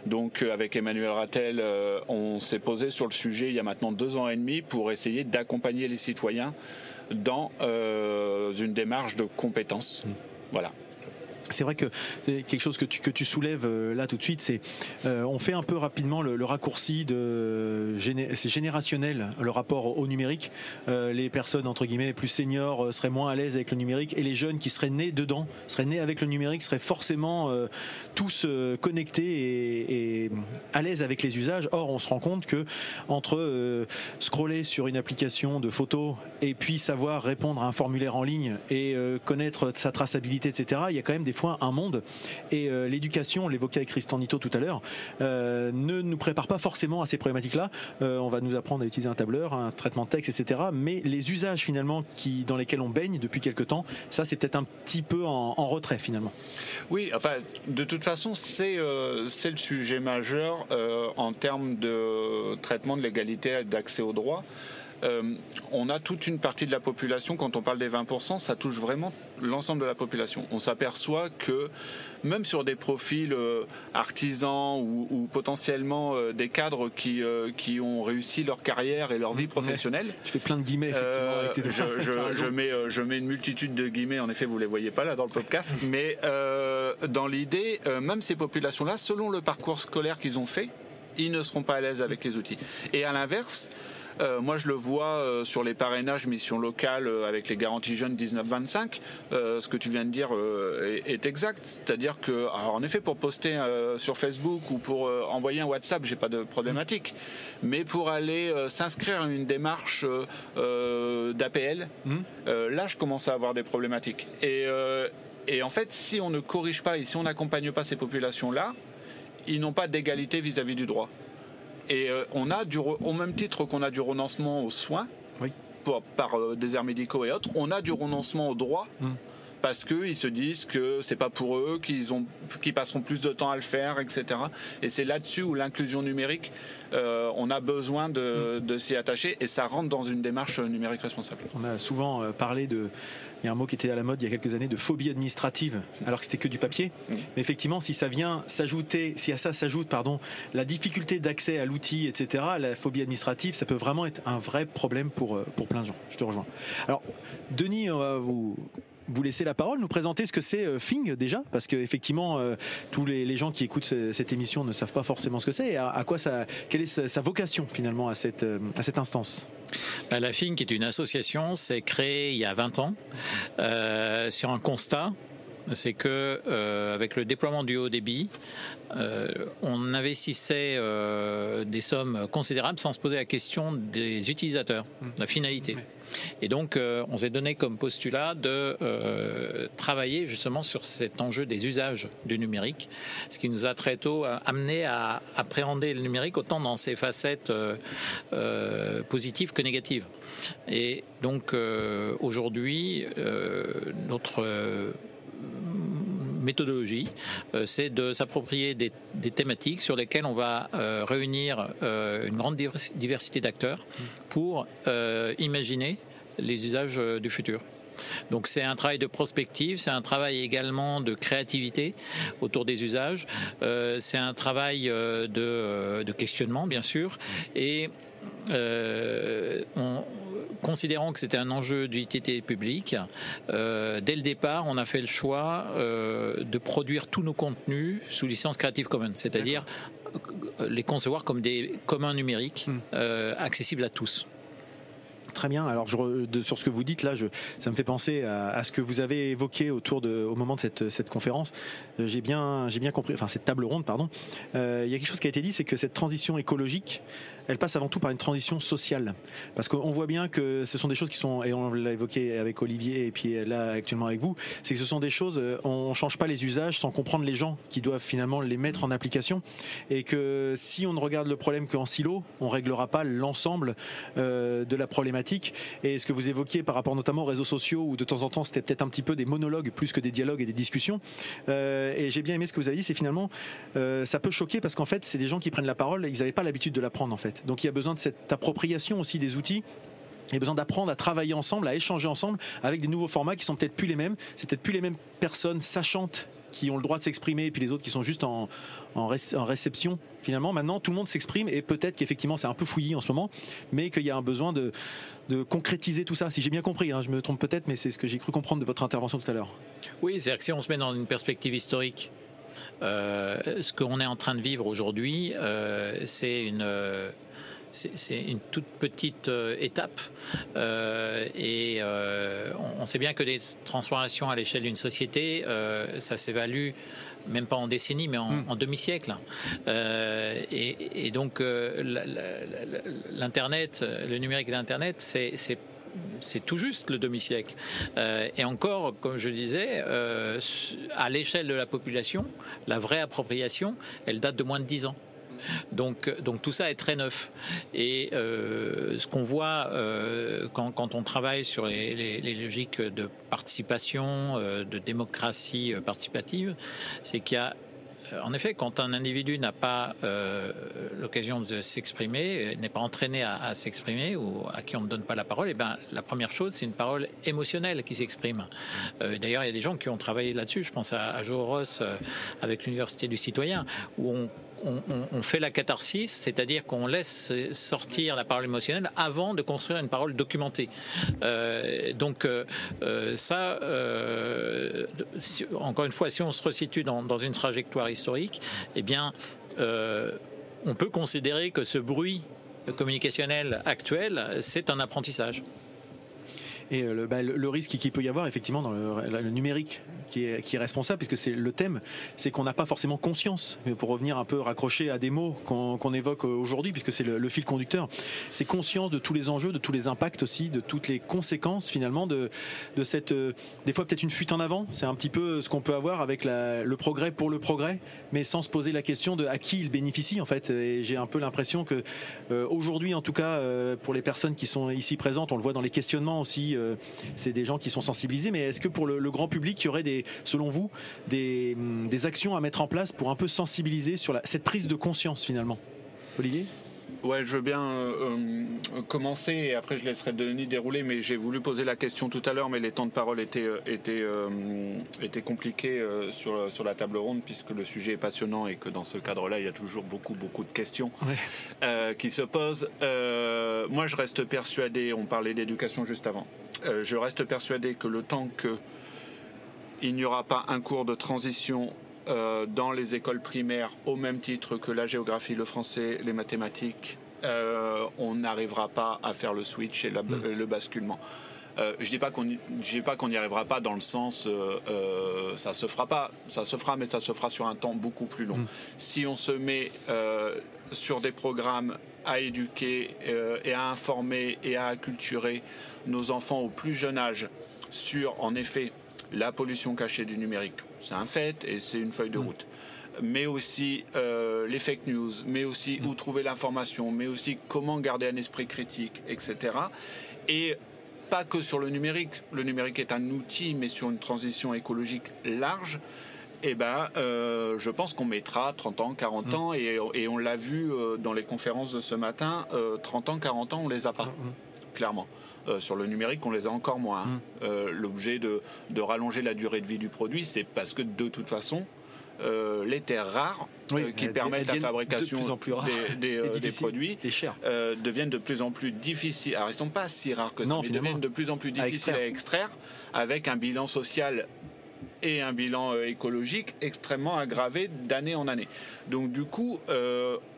Donc avec Emmanuel Rattel, on s'est posé sur le sujet il y a maintenant 2 ans et demi pour essayer d'accompagner les citoyens dans une démarche de compétences. Voilà. C'est vrai que c'est quelque chose que tu soulèves là tout de suite, c'est on fait un peu rapidement le raccourci c'est générationnel le rapport au numérique. Les personnes entre guillemets plus seniors seraient moins à l'aise avec le numérique et les jeunes qui seraient nés dedans, seraient nés avec le numérique, seraient forcément tous connectés et à l'aise avec les usages. Or on se rend compte que entre scroller sur une application de photos et puis savoir répondre à un formulaire en ligne et connaître sa traçabilité, etc., il y a quand même des fois un monde et l'éducation, on l'évoquait avec Tristan Nitto tout à l'heure, ne nous prépare pas forcément à ces problématiques-là. On va nous apprendre à utiliser un tableur, un traitement de texte, etc. Mais les usages finalement dans lesquels on baigne depuis quelques temps, ça c'est peut-être un petit peu en retrait finalement. Oui, enfin de toute façon c'est le sujet majeur en termes de traitement de l'égalité d'accès aux droits. on a toute une partie de la population, quand on parle des 20%, ça touche vraiment l'ensemble de la population. On s'aperçoit que même sur des profils artisans ou potentiellement des cadres qui ont réussi leur carrière et leur vie professionnelle. Tu fais plein de guillemets, effectivement, avec tes doigts. Je mets une multitude de guillemets, en effet, vous ne les voyez pas là dans le podcast, mais dans l'idée, même ces populations-là, selon le parcours scolaire qu'ils ont fait, ils ne seront pas à l'aise avec les outils. Et à l'inverse, moi je le vois sur les parrainages missions locales avec les garanties jeunes 19-25, ce que tu viens de dire est exact, c'est-à-dire que, alors en effet, pour poster sur Facebook ou pour envoyer un WhatsApp, j'ai pas de problématique, mais pour aller s'inscrire à une démarche d'APL, là je commence à avoir des problématiques. Et en fait, si on ne corrige pas et si on n'accompagne pas ces populations-là, ils n'ont pas d'égalité vis-à-vis du droit. Et on a au même titre qu'on a du renoncement aux soins, par déserts médicaux et autres, on a du renoncement au droit parce qu'ils se disent que c'est pas pour eux, qu'ils passeront plus de temps à le faire, etc. Et c'est là-dessus où l'inclusion numérique, on a besoin de s'y attacher, et ça rentre dans une démarche numérique responsable. On a souvent parlé il y a un mot qui était à la mode il y a quelques années, de phobie administrative, alors que c'était que du papier. Mais effectivement, si ça vient s'ajouter, si à ça s'ajoute, la difficulté d'accès à l'outil, etc., la phobie administrative, ça peut vraiment être un vrai problème pour plein de gens. Je te rejoins. Alors, Denis, on va vous laisser la parole, nous présenter ce que c'est Fing déjà, parce qu'effectivement, tous les gens qui écoutent cette émission ne savent pas forcément ce que c'est, et quelle est sa vocation finalement à cette instance. La Fing est une association, c'est créé il y a 20 ans sur un constat, c'est que avec le déploiement du haut débit, on investissait des sommes considérables sans se poser la question des utilisateurs, de la finalité. Et donc, on s'est donné comme postulat de travailler justement sur cet enjeu des usages du numérique, ce qui nous a très tôt amené à appréhender le numérique autant dans ses facettes positives que négatives. Et donc, aujourd'hui, notre méthodologie, c'est de s'approprier des thématiques sur lesquelles on va réunir une grande diversité d'acteurs pour imaginer les usages du futur. Donc c'est un travail de prospective, c'est un travail également de créativité autour des usages, c'est un travail de questionnement bien sûr, et considérant que c'était un enjeu d'utilité publique, dès le départ, on a fait le choix de produire tous nos contenus sous licence Creative Commons, c'est-à-dire les concevoir comme des communs numériques accessibles à tous. Très bien. Alors sur ce que vous dites là, ça me fait penser à ce que vous avez évoqué au moment de cette conférence. J'ai bien compris, enfin cette table ronde, pardon. Il y a quelque chose qui a été dit, c'est que cette transition écologique, elle passe avant tout par une transition sociale. Parce qu'on voit bien que ce sont des choses qui sont, et on l'a évoqué avec Olivier et puis là actuellement avec vous, c'est que ce sont des choses, on ne change pas les usages sans comprendre les gens qui doivent finalement les mettre en application, et que si on ne regarde le problème qu'en silo, on ne réglera pas l'ensemble de la problématique. Et ce que vous évoquiez par rapport notamment aux réseaux sociaux, où de temps en temps c'était peut-être un petit peu des monologues plus que des dialogues et des discussions, et j'ai bien aimé ce que vous avez dit, c'est finalement ça peut choquer parce qu'en fait c'est des gens qui prennent la parole et ils n'avaient pas l'habitude de la prendre en fait. Donc il y a besoin de cette appropriation aussi des outils. Il y a besoin d'apprendre à travailler ensemble, à échanger ensemble avec des nouveaux formats qui sont peut-être plus les mêmes. C'est peut-être plus les mêmes personnes sachantes qui ont le droit de s'exprimer et puis les autres qui sont juste en réception. Finalement, maintenant, tout le monde s'exprime et peut-être qu'effectivement, c'est un peu fouillis en ce moment, mais qu'il y a un besoin de concrétiser tout ça. Si j'ai bien compris, je me trompe peut-être, mais c'est ce que j'ai cru comprendre de votre intervention tout à l'heure. Oui, c'est-à-dire que si on se met dans une perspective historique, ce qu'on est en train de vivre aujourd'hui, c'est une toute petite étape et on sait bien que les transformations à l'échelle d'une société, ça s'évalue même pas en décennies, mais en demi-siècle. Et donc l'Internet, le numérique et l'Internet, c'est tout juste le demi-siècle. Et encore, comme je disais, à l'échelle de la population, la vraie appropriation, elle date de moins de 10 ans. Donc tout ça est très neuf. Et ce qu'on voit quand on travaille sur les logiques de participation, de démocratie participative, c'est qu'il y a en effet, quand un individu n'a pas l'occasion de s'exprimer, n'est pas entraîné à s'exprimer ou à qui on ne donne pas la parole, et ben, la première chose, c'est une parole émotionnelle qui s'exprime. D'ailleurs, il y a des gens qui ont travaillé là-dessus. Je pense à Joe Ross avec l'Université du Citoyen, où on fait la catharsis, c'est-à-dire qu'on laisse sortir la parole émotionnelle avant de construire une parole documentée. Encore une fois, si on se resitue dans une trajectoire historique, eh bien, on peut considérer que ce bruit communicationnel actuel, c'est un apprentissage. Et le risque qu'il peut y avoir effectivement dans le numérique qui est responsable, puisque c'est le thème, c'est qu'on n'a pas forcément conscience, mais pour revenir un peu raccrocher à des mots qu'on évoque aujourd'hui, puisque c'est le fil conducteur, c'est conscience de tous les enjeux, de tous les impacts aussi, de toutes les conséquences finalement de cette, des fois peut-être une fuite en avant, c'est un petit peu ce qu'on peut avoir avec le progrès pour le progrès, mais sans se poser la question de à qui il bénéficie en fait. Et j'ai un peu l'impression que aujourd'hui, en tout cas pour les personnes qui sont ici présentes, on le voit dans les questionnements aussi, c'est des gens qui sont sensibilisés, mais est-ce que pour le grand public, il y aurait selon vous des actions à mettre en place pour un peu sensibiliser sur cette prise de conscience finalement? Olivier? Ouais, je veux bien commencer et après je laisserai Denis dérouler, mais j'ai voulu poser la question tout à l'heure, mais les temps de parole étaient compliqués sur la table ronde, puisque le sujet est passionnant et que dans ce cadre-là, il y a toujours beaucoup de questions qui se posent. Moi, je reste persuadé, on parlait d'éducation juste avant, je reste persuadé que le temps qu'il n'y aura pas un cours de transition dans les écoles primaires au même titre que la géographie, le français, les mathématiques, on n'arrivera pas à faire le switch et le basculement. Je dis pas qu'on n'y arrivera pas dans le sens ça se fera pas, ça se fera, mais ça se fera sur un temps beaucoup plus long. Si on se met sur des programmes à éduquer et à informer et à acculturer nos enfants au plus jeune âge sur, en effet, la pollution cachée du numérique, c'est un fait et c'est une feuille de route. Mais aussi les fake news, mais aussi où trouver l'information, mais aussi comment garder un esprit critique, etc. Et pas que sur le numérique. Le numérique est un outil, mais sur une transition écologique large, je pense qu'on mettra 30 ans, 40 ans, et on l'a vu dans les conférences de ce matin, 30 ans, 40 ans, on les a pas. Clairement. Sur le numérique, on les a encore moins. L'objet de rallonger la durée de vie du produit, c'est parce que de toute façon, les terres rares qui permettent la fabrication des produits deviennent de plus en plus difficiles. Alors, ils ne sont pas si rares que ça, mais deviennent de plus en plus difficiles à extraire, avec un bilan social et un bilan écologique extrêmement aggravé d'année en année. Donc du coup,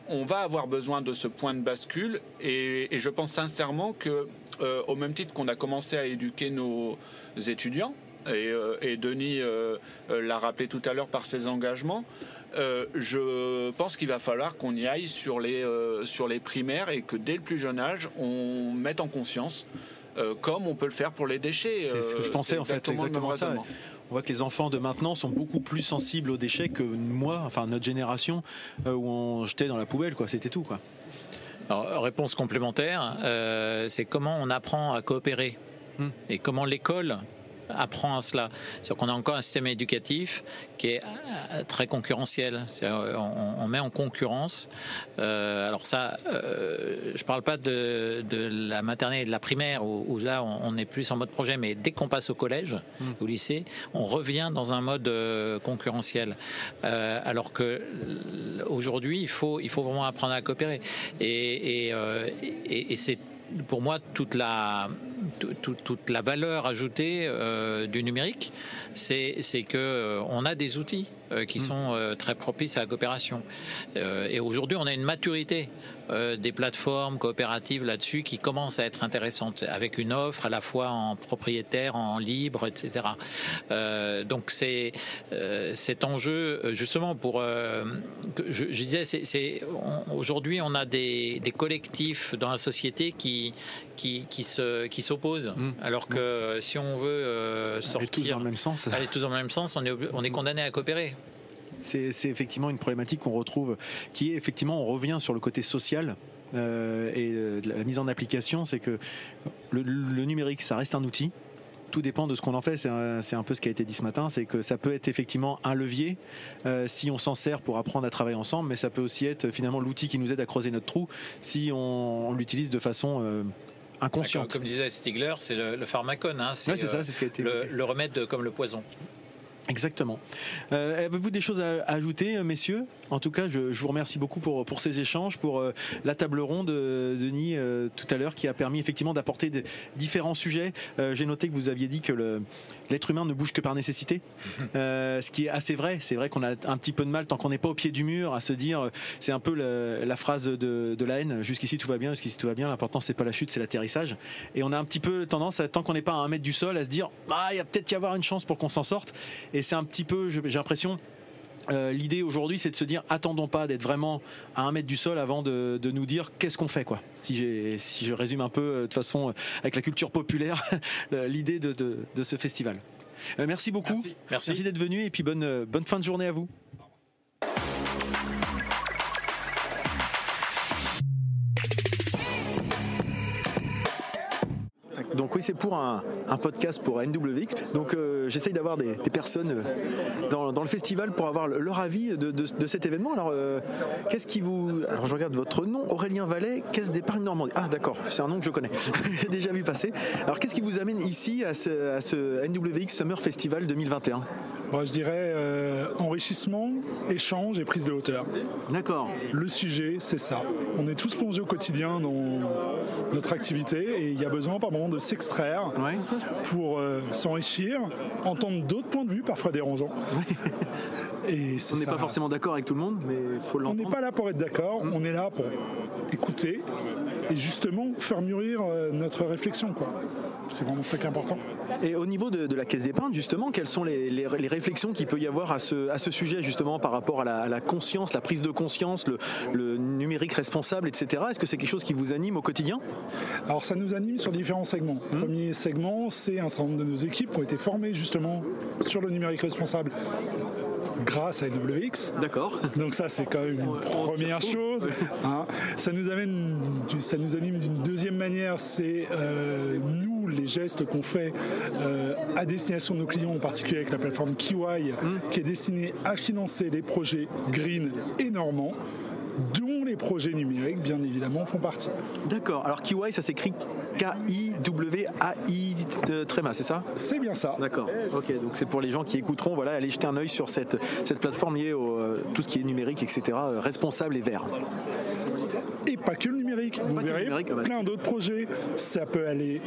on va avoir besoin de ce point de bascule, et je pense sincèrement que, au même titre qu'on a commencé à éduquer nos étudiants, et Denis l'a rappelé tout à l'heure par ses engagements, je pense qu'il va falloir qu'on y aille sur les primaires, et que dès le plus jeune âge, on mette en conscience, comme on peut le faire pour les déchets. C'est ce que je pensais en fait, exactement ça. On voit que les enfants de maintenant sont beaucoup plus sensibles aux déchets que moi, enfin notre génération, où on jetait dans la poubelle, quoi. C'était tout, quoi. Alors, réponse complémentaire, c'est comment on apprend à coopérer et comment l'école apprend à cela. C'est-à-dire qu'on a encore un système éducatif qui est très concurrentiel. On met en concurrence. Alors ça, je parle pas de la maternelle et de la primaire où là on est plus en mode projet, mais dès qu'on passe au collège, au lycée, on revient dans un mode concurrentiel. Alors que aujourd'hui, il faut vraiment apprendre à coopérer. Et c'est pour moi toute la valeur ajoutée du numérique, c'est que on a des outils qui sont très propices à la coopération. Et aujourd'hui, on a une maturité des plateformes coopératives là-dessus qui commencent à être intéressantes, avec une offre à la fois en propriétaire, en libre, etc. Donc c'est cet enjeu, justement, pour je disais, aujourd'hui on a des collectifs dans la société qui s'opposent, alors que si on veut sortir, aller tous dans le même sens, on est condamné à coopérer. C'est effectivement une problématique qu'on retrouve, qui est effectivement, on revient sur le côté social et la mise en application, c'est que le numérique, ça reste un outil. tout dépend de ce qu'on en fait. C'est un peu ce qui a été dit ce matin, c'est que ça peut être effectivement un levier si on s'en sert pour apprendre à travailler ensemble, mais ça peut aussi être finalement l'outil qui nous aide à creuser notre trou si on l'utilise de façon inconsciente. Comme disait Stigler, c'est le pharmacone, hein, c'est ça, c'est ce qui a été le remède comme le poison. Exactement. Avez-vous des choses à ajouter, messieurs? En tout cas, je vous remercie beaucoup pour ces échanges, pour la table ronde, Denis, tout à l'heure, qui a permis effectivement d'apporter différents sujets. J'ai noté que vous aviez dit que l'être humain ne bouge que par nécessité, ce qui est assez vrai. C'est vrai qu'on a un petit peu de mal, tant qu'on n'est pas au pied du mur, à se dire, c'est un peu la phrase de la haine, jusqu'ici tout va bien, l'important c'est pas la chute, c'est l'atterrissage. Et on a un petit peu tendance, tant qu'on n'est pas à 1 mètre du sol, à se dire, il y a peut-être y avoir une chance pour qu'on s'en sorte. Et c'est un petit peu, j'ai l'impression, l'idée aujourd'hui, c'est de se dire, attendons pas d'être vraiment à 1 mètre du sol avant de nous dire qu'est-ce qu'on fait, quoi. Si je résume un peu de façon avec la culture populaire l'idée de ce festival. Merci beaucoup. Merci d'être venu et puis bonne fin de journée à vous. Donc oui, c'est pour un podcast pour NWX. Donc j'essaye d'avoir des personnes dans le festival pour avoir leur avis de cet événement. Alors qu'est-ce qui vous... Alors je regarde votre nom, Aurélien Vallet, Caisse d'épargne Normandie. Ah d'accord, c'est un nom que je connais. J'ai déjà vu passer. Alors qu'est-ce qui vous amène ici à ce NWX Summer Festival 2021 ? Moi, je dirais enrichissement, échange et prise de hauteur. D'accord. Le sujet, c'est ça. On est tous plongés au quotidien dans notre activité et il y a besoin par moment de s'extraire pour s'enrichir, entendre d'autres points de vue, parfois dérangeants. Et on n'est pas forcément d'accord avec tout le monde, mais il faut l'entendre. On n'est pas là pour être d'accord, on est là pour écouter et justement faire mûrir notre réflexion, quoi. C'est vraiment ça qui est important. Et au niveau de la caisse d'épargne, justement, quelles sont les réflexions qu'il peut y avoir à ce sujet, justement, par rapport à la conscience, la prise de conscience, le numérique responsable, etc. Est-ce que c'est quelque chose qui vous anime au quotidien ? Alors ça nous anime sur différents segments. Le premier segment, c'est un certain nombre de nos équipes qui ont été formées justement sur le numérique responsable grâce à NWX. D'accord. Donc ça, c'est quand même une première chose. Hein. Ça nous anime d'une deuxième manière, c'est nous, les gestes qu'on fait à destination de nos clients, en particulier avec la plateforme Kiwai, qui est destinée à financer les projets green et normands, dont les projets numériques, bien évidemment, font partie. D'accord. Alors Kiwai, ça s'écrit Kiwai, c'est ça ? C'est bien ça. D'accord. Ok, donc c'est pour les gens qui écouteront, voilà, allez jeter un œil sur cette plateforme liée au tout ce qui est numérique, etc., responsable et vert. Et pas que le numérique. Vous verrez plein d'autres projets. Ça peut aller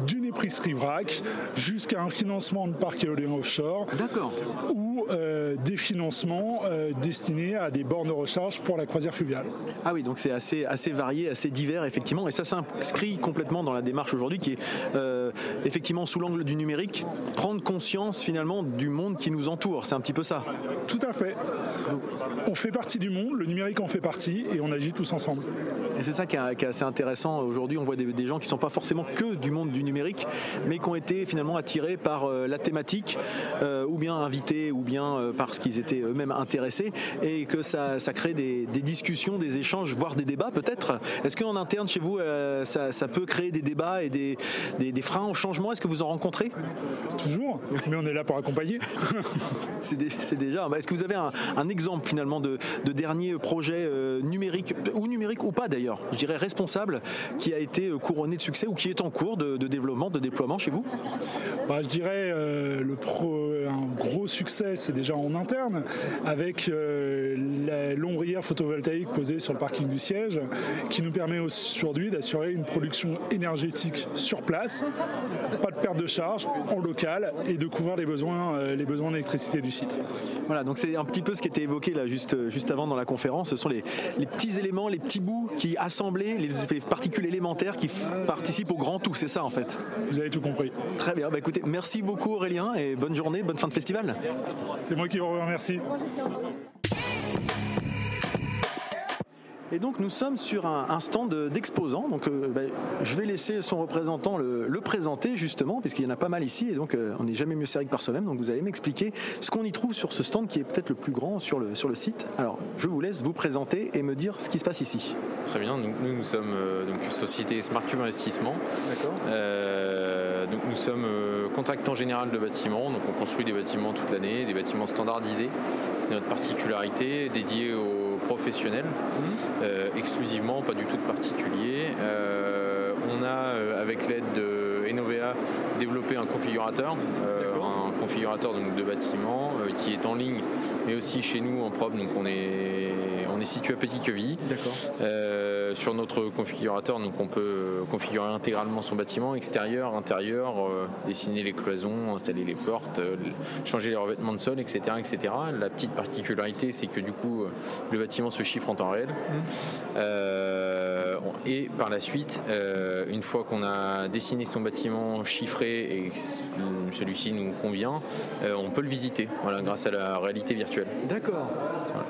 d'une épicerie vrac jusqu'à un financement de parcs éoliens offshore. D'accord. Ou des financements destinés à des bornes de recharge pour la croisière fluviale. Ah oui, donc c'est assez varié, assez divers, effectivement. Et ça s'inscrit complètement dans la démarche aujourd'hui qui est effectivement sous l'angle du numérique, prendre conscience finalement du monde qui nous entoure. C'est un petit peu ça. Tout à fait. Donc, on fait partie du monde, le numérique en fait partie et on agit tous ensemble. Et c'est ça qui est assez intéressant. Aujourd'hui, on voit des gens qui ne sont pas forcément que du monde du numérique, mais qui ont été finalement attirés par la thématique, ou bien invités, ou bien parce qu'ils étaient eux-mêmes intéressés, et que ça crée des discussions, des échanges, voire des débats peut-être. Est-ce qu'en interne chez vous, ça peut créer des débats et des freins au changement ? Est-ce que vous en rencontrez ? Toujours, mais on est là pour accompagner. C'est déjà. Est-ce que vous avez un exemple finalement de dernier projet numérique ou pas d'ailleurs, je dirais responsable, qui a été couronné de succès ou qui est en cours de développement, de déploiement chez vous ? Je dirais un gros succès, c'est déjà en interne, avec la lombrière photovoltaïque posée sur le parking du siège, qui nous permet aujourd'hui d'assurer une production énergétique sur place, pas de perte de charge, en local, et de couvrir les besoins d'électricité du site. Voilà, donc c'est un petit peu ce qui était évoqué là juste avant dans la conférence. Ce sont les petits éléments, les petits bouts qui assemblés, les particules élémentaires qui participent au grand tout. C'est ça en fait. Vous avez tout compris. Très bien. Écoutez, merci beaucoup Aurélien et bonne journée, bonne fin de festival. C'est moi qui vous remercie. Et donc nous sommes sur un stand d'exposants. Donc je vais laisser son représentant le présenter justement, puisqu'il y en a pas mal ici. Et donc on n'est jamais mieux servi que par soi-même. Donc vous allez m'expliquer ce qu'on y trouve sur ce stand qui est peut-être le plus grand sur le site. Alors je vous laisse vous présenter et me dire ce qui se passe ici. Très bien. Donc nous sommes donc société Smart Cube Investissement. D'accord. Donc nous sommes contractant général de bâtiments, donc on construit des bâtiments toute l'année, des bâtiments standardisés. C'est notre particularité, dédiée aux professionnels, exclusivement, pas du tout de particuliers. On a, avec l'aide de Enovea, développé un configurateur donc, de bâtiments qui est en ligne, mais aussi chez nous en propre. Donc on est situé à Petit-Quevilly. Sur notre configurateur, donc on peut configurer intégralement son bâtiment, extérieur, intérieur, dessiner les cloisons, installer les portes, changer les revêtements de sol, etc., etc. La petite particularité, c'est que du coup, le bâtiment se chiffre en temps réel. Et par la suite, une fois qu'on a dessiné son bâtiment chiffré et que celui-ci nous convient, on peut le visiter, voilà, grâce à la réalité virtuelle. D'accord.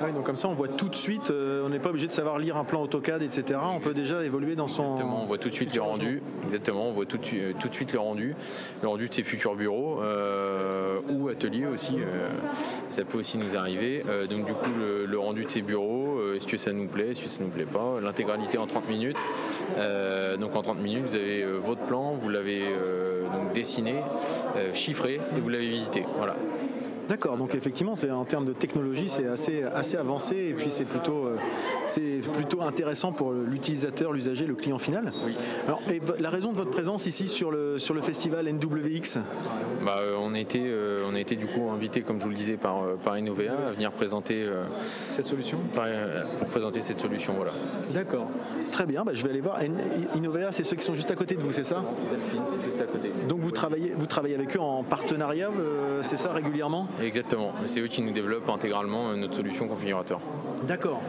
Ouais, donc comme ça, on voit tout de suite, on n'est pas obligé de savoir lire un plan AutoCAD, etc. On peut déjà évoluer dans son... Exactement, on voit tout de suite le rendu. Exactement, on voit tout de suite le rendu de ses futurs bureaux ou ateliers aussi. Ça peut aussi nous arriver. Donc du coup, le rendu de ses bureaux, est-ce que ça nous plaît, est-ce que ça nous plaît pas. L'intégralité en 30 minutes. Donc en 30 minutes, vous avez votre plan, vous l'avez donc dessiné, chiffré et vous l'avez visité. Voilà. D'accord, donc effectivement, en termes de technologie, c'est assez avancé et puis c'est plutôt intéressant pour l'utilisateur, l'usager, le client final. Oui. Alors, et la raison de votre présence ici sur le festival NWX ? On a été du coup invité, comme je vous le disais, par Enovea à venir présenter cette solution. Pour présenter cette solution, voilà. D'accord, très bien. Je vais aller voir. Enovea, c'est ceux qui sont juste à côté de vous, c'est ça ? Juste à côté. Donc vous travaillez avec eux en partenariat, c'est ça, régulièrement ? Exactement, c'est eux qui nous développent intégralement notre solution configurateur. D'accord.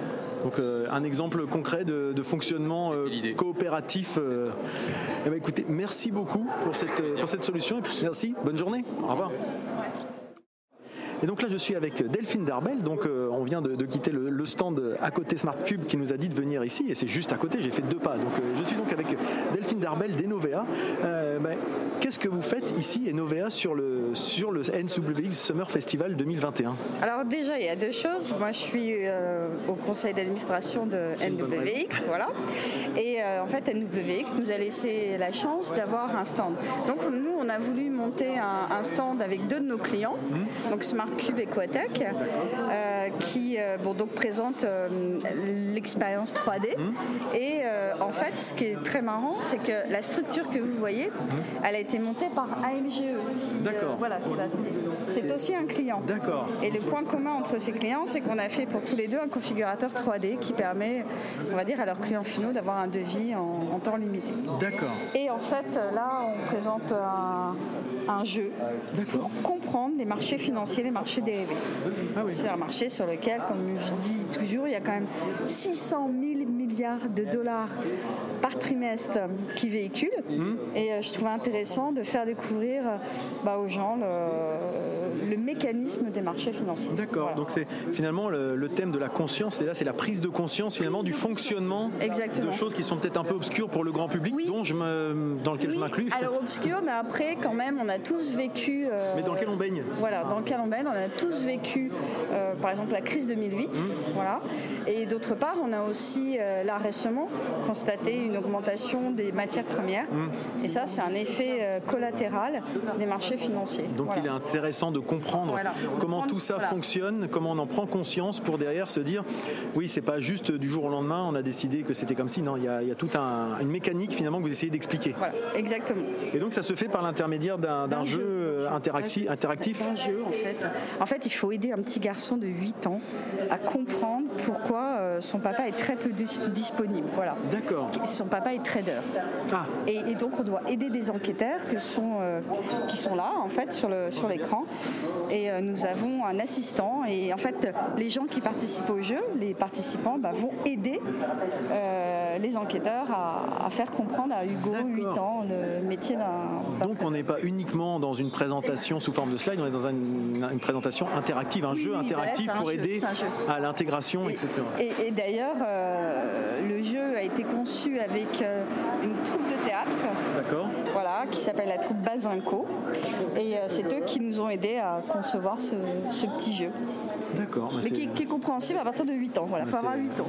Donc un exemple concret de fonctionnement coopératif. Écoutez, merci beaucoup pour cette solution. Et puis, merci, bonne journée. Au revoir. Et donc là, je suis avec Delphine Darbel. Donc on vient de quitter le stand à côté Smart Cube qui nous a dit de venir ici. Et c'est juste à côté, j'ai fait 2 pas. Donc je suis donc avec Delphine Darbel d'Enovea. Qu'est-ce que vous faites ici, Enovea, sur le NWX Summer Festival 2021 ? Alors déjà, il y a 2 choses. Moi, je suis au conseil d'administration de NWX. Voilà. Et en fait, NWX nous a laissé la chance d'avoir un stand. Donc nous, on a voulu monter un stand avec 2 de nos clients. Donc Smart Cube et Quatec, qui donc présentent l'expérience 3D. Et en fait, ce qui est très marrant, c'est que la structure que vous voyez, elle a été montée par AMGE. D'accord. Voilà, c'est aussi un client. D'accord. Et le point commun entre ces clients, c'est qu'on a fait pour tous les 2 un configurateur 3D qui permet, on va dire, à leurs clients finaux d'avoir un devis en temps limité. D'accord. Et en fait, là, on présente un jeu pour comprendre les marchés financiers, les marchés dérivés. Ah oui. C'est un marché sur lequel, comme je dis toujours, il y a quand même 600 000 milliards de dollars par trimestre qui véhiculent. Et je trouvais intéressant de faire découvrir aux gens le mécanisme des marchés financiers. D'accord, voilà. Donc c'est finalement le thème de la conscience, et là c'est la prise de conscience finalement du fonctionnement. Exactement. De choses qui sont peut-être un peu obscures pour le grand public, dans lequel je m'inclus. Alors obscures, mais après quand même on a tous vécu... mais dans lequel on baigne. Voilà, dans lequel on baigne, on a tous vécu par exemple la crise 2008, voilà. Et d'autre part on a aussi là récemment constaté une augmentation des matières premières, et ça c'est un effet collatéral des marchés financiers. Donc il est intéressant de comprendre comment tout ça fonctionne, comment on en prend conscience pour derrière se dire oui, c'est pas juste du jour au lendemain on a décidé que c'était comme si, non, il y a toute une mécanique finalement que vous essayez d'expliquer. Voilà, exactement. Et donc ça se fait par l'intermédiaire d'un jeu interactif. Un jeu en fait. En fait, il faut aider un petit garçon de 8 ans à comprendre pourquoi son papa est très peu disponible. Voilà. D'accord. Son papa est trader. Ah. Et donc on doit aider des enquêteurs qui sont là en fait sur l'écran. Et nous avons un assistant, et en fait les gens qui participent au jeu, les participants vont aider les enquêteurs à faire comprendre à Hugo, 8 ans, le métier d'un... Donc on n'est pas uniquement dans une présentation sous forme de slide, on est dans une présentation interactive, un jeu interactif pour aider à l'intégration, etc. Et d'ailleurs, le jeu a été conçu avec une troupe de théâtre. D'accord. Voilà, qui s'appelle la troupe Bazinco. Et c'est eux qui nous ont aidés à concevoir ce petit jeu. D'accord. Mais qui est compréhensible à partir de 8 ans. Voilà, il faut avoir 8 ans.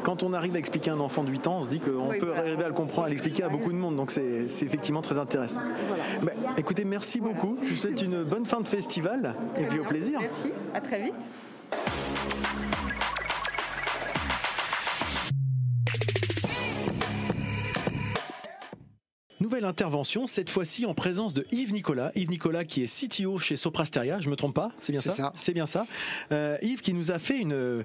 Quand on arrive à expliquer à un enfant de 8 ans, on se dit qu'on peut arriver à le comprendre, à l'expliquer à beaucoup de monde. Donc c'est effectivement très intéressant. Voilà. Écoutez, merci beaucoup. Je vous souhaite une bonne fin de festival et puis au plaisir. Merci, à très vite. Nouvelle intervention, cette fois-ci en présence de Yves Nicolas. Yves Nicolas qui est CTO chez Soprasteria, je ne me trompe pas, c'est bien ça ? C'est bien ça. Yves qui nous a fait une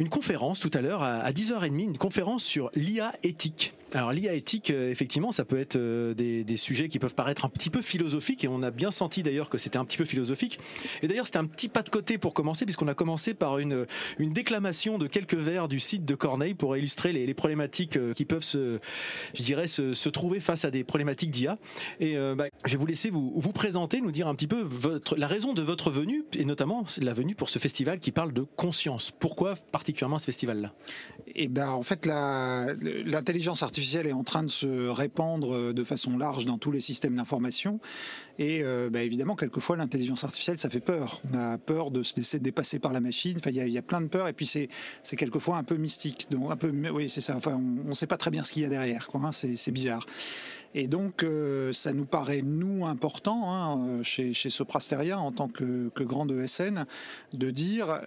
conférence tout à l'heure à 10h30, une conférence sur l'IA éthique. Alors l'IA éthique, effectivement, ça peut être des sujets qui peuvent paraître un petit peu philosophiques, et on a bien senti d'ailleurs que c'était un petit peu philosophique. Et d'ailleurs, c'était un petit pas de côté pour commencer, puisqu'on a commencé par une déclamation de quelques vers du site de Corneille pour illustrer les problématiques qui peuvent se trouver face à des problématiques d'IA. Et je vais vous laisser vous présenter, nous dire un petit peu la raison de votre venue, et notamment la venue pour ce festival qui parle de conscience. Pourquoi particulièrement ce festival-là ? Et en fait, l'intelligence artificielle est en train de se répandre de façon large dans tous les systèmes d'information. Et évidemment, quelquefois, l'intelligence artificielle, ça fait peur. On a peur de se laisser dépasser par la machine. Enfin, il y a plein de peurs. Et puis, c'est quelquefois un peu mystique. Donc, oui, c'est ça. Enfin, on ne sait pas très bien ce qu'il y a derrière, quoi, hein. C'est bizarre. Et donc, ça nous paraît, nous, important, chez Soprasteria, en tant que grande ESN, de dire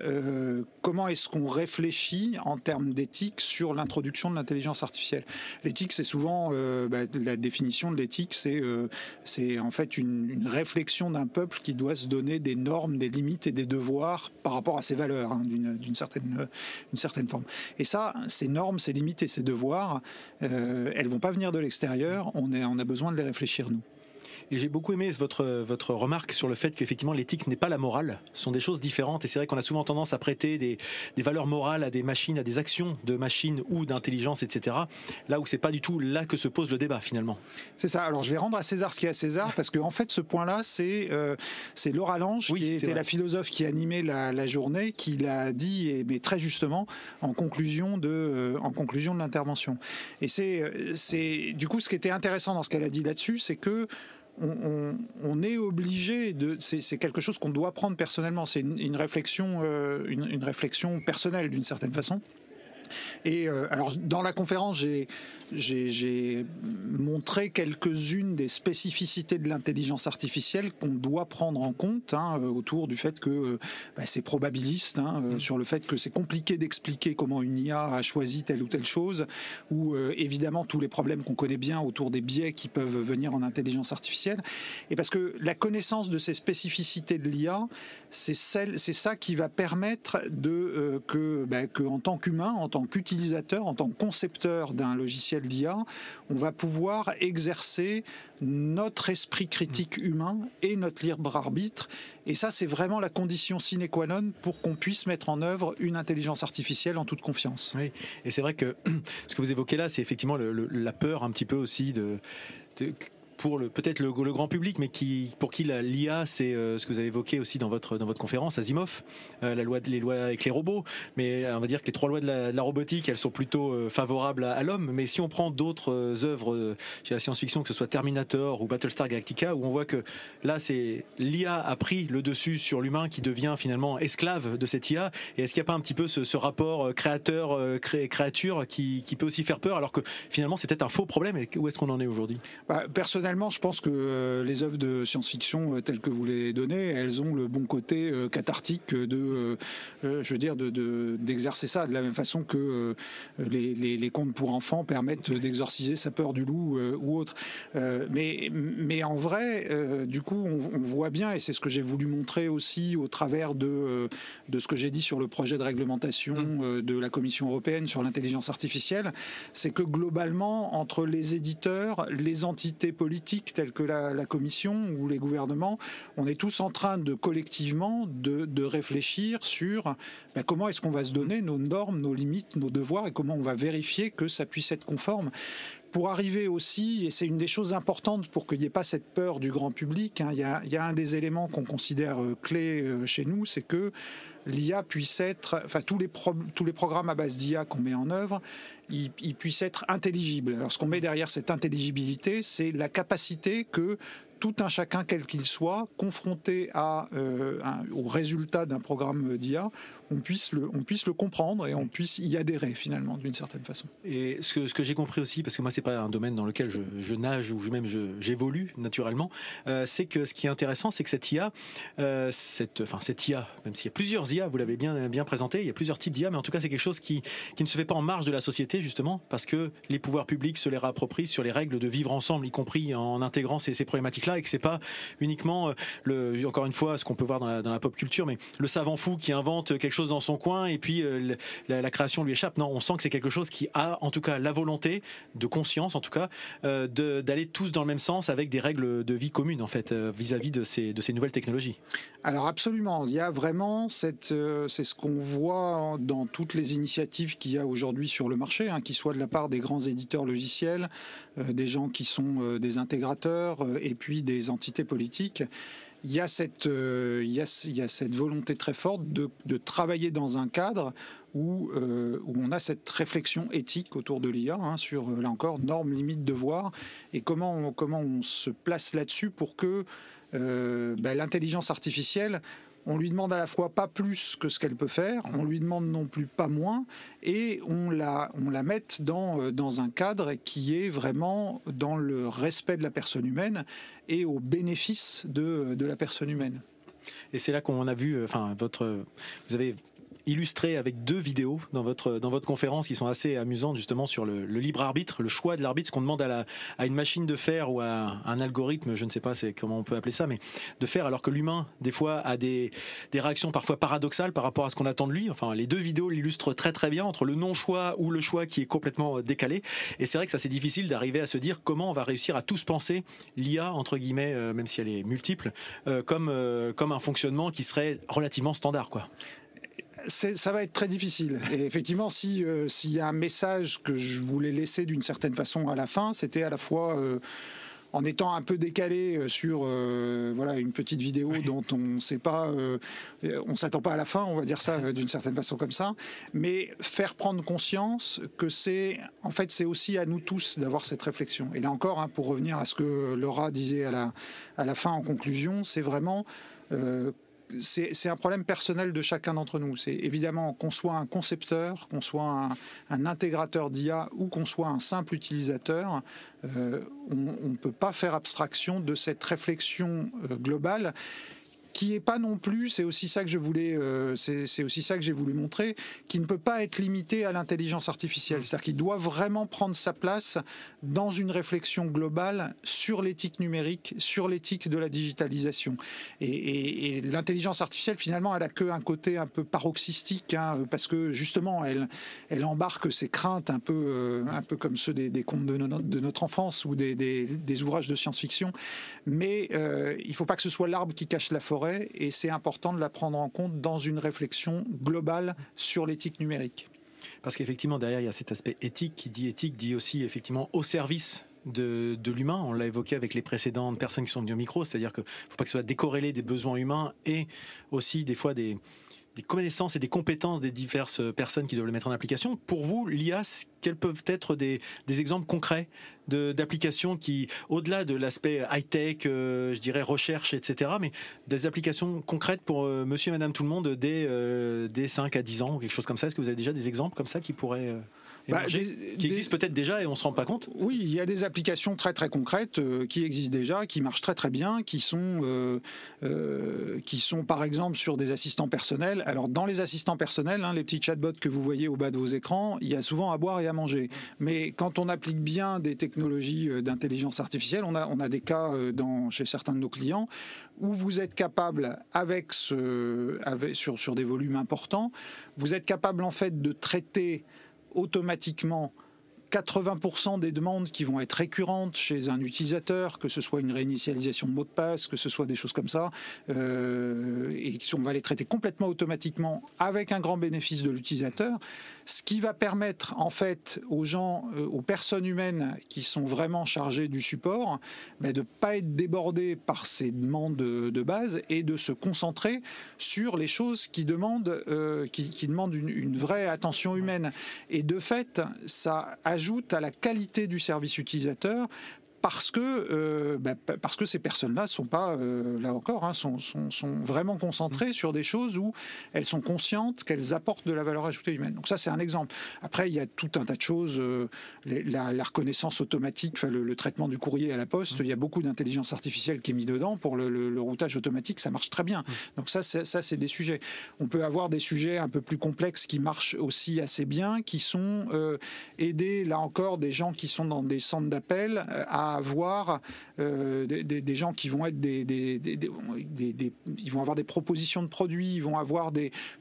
comment est-ce qu'on réfléchit en termes d'éthique sur l'introduction de l'intelligence artificielle. L'éthique, c'est souvent, la définition de l'éthique, c'est en fait une réflexion d'un peuple qui doit se donner des normes, des limites et des devoirs par rapport à ses valeurs, hein, d'une certaine forme. Et ça, ces normes, ces limites et ces devoirs, elles vont pas venir de l'extérieur. On a besoin de les réfléchir, nous. Et j'ai beaucoup aimé votre remarque sur le fait qu'effectivement l'éthique n'est pas la morale, ce sont des choses différentes, et c'est vrai qu'on a souvent tendance à prêter des valeurs morales à des machines, à des actions de machines ou d'intelligence, etc. Là où c'est pas du tout là que se pose le débat finalement. C'est ça, alors je vais rendre à César ce qui est à César, parce qu'en fait ce point-là c'est Laura Lange, qui était la philosophe qui animait la journée, qui l'a dit, mais très justement, en conclusion de l'intervention. Et c'est du coup ce qui était intéressant dans ce qu'elle a dit là-dessus, c'est que on est obligé c'est quelque chose qu'on doit prendre personnellement, c'est une réflexion personnelle d'une certaine façon. Et alors dans la conférence j'ai montré quelques-unes des spécificités de l'intelligence artificielle qu'on doit prendre en compte, autour du fait que c'est probabiliste, sur le fait que c'est compliqué d'expliquer comment une IA a choisi telle ou telle chose, ou évidemment tous les problèmes qu'on connaît bien autour des biais qui peuvent venir en intelligence artificielle. Et parce que la connaissance de ces spécificités de l'IA, c'est ça qui va permettre que en tant qu'humain, en tant qu'utilisateur, en tant que concepteur d'un logiciel d'IA, on va pouvoir exercer notre esprit critique humain et notre libre arbitre. Et ça, c'est vraiment la condition sine qua non pour qu'on puisse mettre en œuvre une intelligence artificielle en toute confiance. Oui, et c'est vrai que ce que vous évoquez là, c'est effectivement la peur un petit peu aussi pour peut-être le grand public, mais pour qui l'IA, c'est ce que vous avez évoqué aussi dans votre conférence, Asimov, les lois avec les robots. Mais on va dire que les 3 lois de la robotique, elles sont plutôt favorables à l'homme. Mais si on prend d'autres œuvres chez la science-fiction, que ce soit Terminator ou Battlestar Galactica, où on voit que là, c'est l'IA a pris le dessus sur l'humain qui devient finalement esclave de cette IA. Et est-ce qu'il n'y a pas un petit peu ce rapport créateur-créature qui peut aussi faire peur, alors que finalement, c'est peut-être un faux problème. Et où est-ce qu'on en est aujourd'hui ? Personnellement, je pense que les œuvres de science-fiction telles que vous les donnez, elles ont le bon côté cathartique d'exercer ça, de la même façon que les contes pour enfants permettent d'exorciser sa peur du loup ou autre. Mais en vrai, du coup, on voit bien, et c'est ce que j'ai voulu montrer aussi au travers de ce que j'ai dit sur le projet de réglementation de la Commission européenne sur l'intelligence artificielle, c'est que globalement, entre les éditeurs, les entités politiques telles que la Commission ou les gouvernements, on est tous en train collectivement de réfléchir sur comment est-ce qu'on va se donner nos normes, nos limites, nos devoirs, et comment on va vérifier que ça puisse être conforme. pour arriver aussi, et c'est une des choses importantes pour qu'il n'y ait pas cette peur du grand public, il y a un des éléments qu'on considère clés chez nous, c'est que l'IA puisse être, enfin tous les programmes à base d'IA qu'on met en œuvre, ils puissent être intelligibles. Alors ce qu'on met derrière cette intelligibilité, c'est la capacité que tout un chacun, quel qu'il soit, confronté au résultat d'un programme d'IA, on puisse le comprendre et on puisse y adhérer finalement d'une certaine façon. Et ce que j'ai compris aussi, parce que moi c'est pas un domaine dans lequel je nage ou même j'évolue naturellement, c'est que ce qui est intéressant, c'est que cette IA, cette IA, même s'il y a plusieurs IA, vous l'avez bien présenté, il y a plusieurs types d'IA, mais en tout cas c'est quelque chose qui ne se fait pas en marge de la société justement, parce que les pouvoirs publics se les réapproprient sur les règles de vivre ensemble, y compris en intégrant ces problématiques-là, et que c'est pas uniquement encore une fois ce qu'on peut voir dans la pop culture, mais le savant fou qui invente quelque chose dans son coin et puis la création lui échappe. Non, on sent que c'est quelque chose qui a en tout cas la volonté de conscience en tout cas d'aller tous dans le même sens avec des règles de vie communes en fait vis-à-vis de ces nouvelles technologies. Alors absolument, il y a vraiment c'est ce qu'on voit dans toutes les initiatives qu'il y a aujourd'hui sur le marché, qu'ils soient de la part des grands éditeurs logiciels, des gens qui sont des intégrateurs et puis des entités politiques. Il y a cette volonté très forte de travailler dans un cadre où on a cette réflexion éthique autour de l'IA, sur, là encore, normes, limites, devoirs, et comment on se place là-dessus pour que l'intelligence artificielle, on lui demande à la fois pas plus que ce qu'elle peut faire, on lui demande non plus pas moins, et on la mette dans un cadre qui est vraiment dans le respect de la personne humaine et au bénéfice de la personne humaine. Et c'est là qu'on a vu, vous avez illustré avec 2 vidéos dans votre conférence qui sont assez amusantes justement sur le libre arbitre, le choix de l'arbitre, ce qu'on demande à une machine de faire ou à un algorithme, je ne sais pas comment on peut appeler ça, mais de faire alors que l'humain des fois a des réactions parfois paradoxales par rapport à ce qu'on attend de lui. Enfin, les 2 vidéos l'illustrent très très bien entre le non-choix ou le choix qui est complètement décalé. Et c'est vrai que ça c'est difficile d'arriver à se dire comment on va réussir à tous penser l'IA entre guillemets, même si elle est multiple, comme un fonctionnement qui serait relativement standard, quoi. Ça va être très difficile. Et effectivement, s'il y a un message que je voulais laisser d'une certaine façon à la fin, c'était à la fois en étant un peu décalé sur une petite vidéo dont on sait pas, on s'attend pas à la fin, on va dire ça d'une certaine façon comme ça, mais faire prendre conscience que c'est aussi à nous tous d'avoir cette réflexion. Et là encore, pour revenir à ce que Laura disait à la fin en conclusion, c'est vraiment c'est un problème personnel de chacun d'entre nous. C'est évidemment qu'on soit un concepteur, qu'on soit un intégrateur d'IA ou qu'on soit un simple utilisateur, on ne peut pas faire abstraction de cette réflexion globale qui est pas non plus, c'est aussi ça que j'ai voulu montrer, qui ne peut pas être limité à l'intelligence artificielle. C'est-à-dire qu'il doit vraiment prendre sa place dans une réflexion globale sur l'éthique numérique, sur l'éthique de la digitalisation. Et l'intelligence artificielle, finalement, elle a qu'un côté un peu paroxystique, parce que justement, elle embarque ses craintes un peu comme ceux des contes de notre enfance ou des ouvrages de science-fiction. Mais il ne faut pas que ce soit l'arbre qui cache la forêt. Et c'est important de la prendre en compte dans une réflexion globale sur l'éthique numérique. Parce qu'effectivement, derrière, il y a cet aspect éthique dit aussi effectivement au service de l'humain. On l'a évoqué avec les précédentes personnes qui sont venues au micro, c'est-à-dire qu'il ne faut pas que ce soit décorrélé des besoins humains et aussi des fois des connaissances et des compétences des diverses personnes qui doivent le mettre en application. Pour vous, l'IA, quels peuvent être des exemples concrets d'applications qui, au-delà de l'aspect high-tech, je dirais recherche, etc., mais des applications concrètes pour monsieur et madame tout le monde dès 5 à 10 ans ou quelque chose comme ça? Est-ce que vous avez déjà des exemples comme ça qui pourraient qui existent peut-être déjà et on ne se rend pas compte? Oui, il y a des applications très très concrètes qui existent déjà, qui marchent très très bien, qui sont par exemple sur des assistants personnels. Alors dans les assistants personnels, les petits chatbots que vous voyez au bas de vos écrans, il y a souvent à boire et à manger. Mais quand on applique bien des technologies d'intelligence artificielle, on a des cas chez certains de nos clients où vous êtes capable, sur des volumes importants, vous êtes capable en fait de traiter automatiquement 80% des demandes qui vont être récurrentes chez un utilisateur, que ce soit une réinitialisation de mot de passe, que ce soit des choses comme ça, et on va les traiter complètement automatiquement avec un grand bénéfice de l'utilisateur, ce qui va permettre en fait aux gens, aux personnes humaines qui sont vraiment chargées du support, de ne pas être débordés par ces demandes de base et de se concentrer sur les choses qui demandent, qui demandent une vraie attention humaine. Et de fait, ça ajoute à la qualité du service utilisateur parce que ces personnes-là sont pas, là encore, sont vraiment concentrées sur des choses où elles sont conscientes qu'elles apportent de la valeur ajoutée humaine. Donc ça, c'est un exemple. Après, il y a tout un tas de choses, la reconnaissance automatique, le traitement du courrier à la poste, il y a beaucoup d'intelligence artificielle qui est mis dedans pour le routage automatique, ça marche très bien. Donc ça, c'est des sujets. On peut avoir des sujets un peu plus complexes qui marchent aussi assez bien, qui sont aider, là encore, des gens qui sont dans des centres d'appel à avoir des gens qui vont être ils vont avoir des propositions de produits, ils vont avoir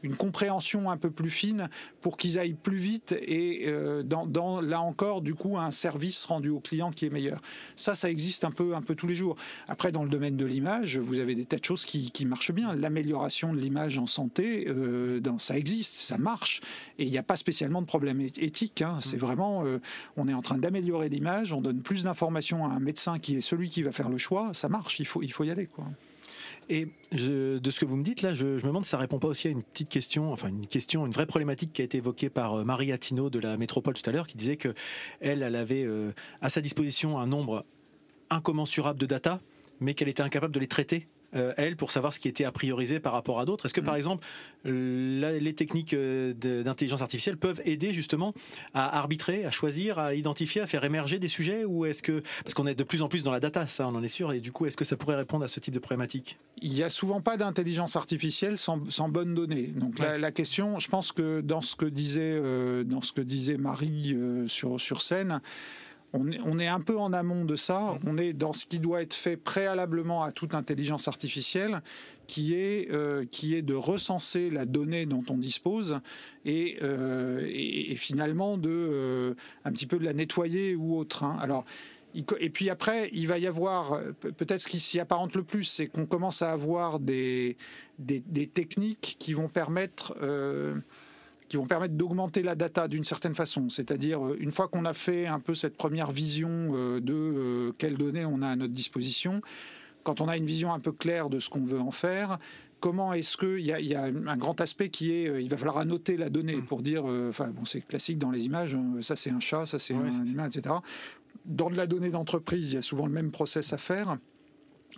une compréhension un peu plus fine pour qu'ils aillent plus vite et là encore du coup un service rendu au client qui est meilleur. Ça existe un peu tous les jours. Après, dans le domaine de l'image, vous avez des tas de choses qui marchent bien. L'amélioration de l'image en santé, ça existe, ça marche et il n'y a pas spécialement de problème éthique. C'est vraiment, on est en train d'améliorer l'image, on donne plus d'informations à un médecin qui est celui qui va faire le choix, ça marche, il faut y aller, quoi. Et de ce que vous me dites là, je me demande si ça répond pas aussi à une petite question, une vraie problématique qui a été évoquée par Marie Attino de la Métropole tout à l'heure, qui disait que elle avait à sa disposition un nombre incommensurable de data, mais qu'elle était incapable de les traiter. Elle, pour savoir ce qui était à prioriser par rapport à d'autres. Est-ce que, par exemple, les techniques d'intelligence artificielle peuvent aider justement à arbitrer, à choisir, à identifier, à faire émerger des sujets, ou est-ce que, parce qu'on est de plus en plus dans la data, ça on en est sûr, et du coup, est-ce que ça pourrait répondre à ce type de problématique ? Il n'y a souvent pas d'intelligence artificielle sans bonnes données. Donc la question, je pense que dans ce que disait Marie sur scène, on est un peu en amont de ça, on est dans ce qui doit être fait préalablement à toute intelligence artificielle, qui est de recenser la donnée dont on dispose et finalement un petit peu de la nettoyer ou autre. Alors, et puis après, il va y avoir, peut-être ce qui s'y apparente le plus, c'est qu'on commence à avoir des techniques qui vont permettre d'augmenter la data d'une certaine façon. C'est-à-dire, une fois qu'on a fait un peu cette première vision de quelles données on a à notre disposition, quand on a une vision un peu claire de ce qu'on veut en faire, comment est-ce qu'il y a un grand aspect qui est, il va falloir annoter la donnée pour dire, c'est classique dans les images, ça c'est un chat, ça c'est un humain, etc. Dans de la donnée d'entreprise, il y a souvent le même process à faire.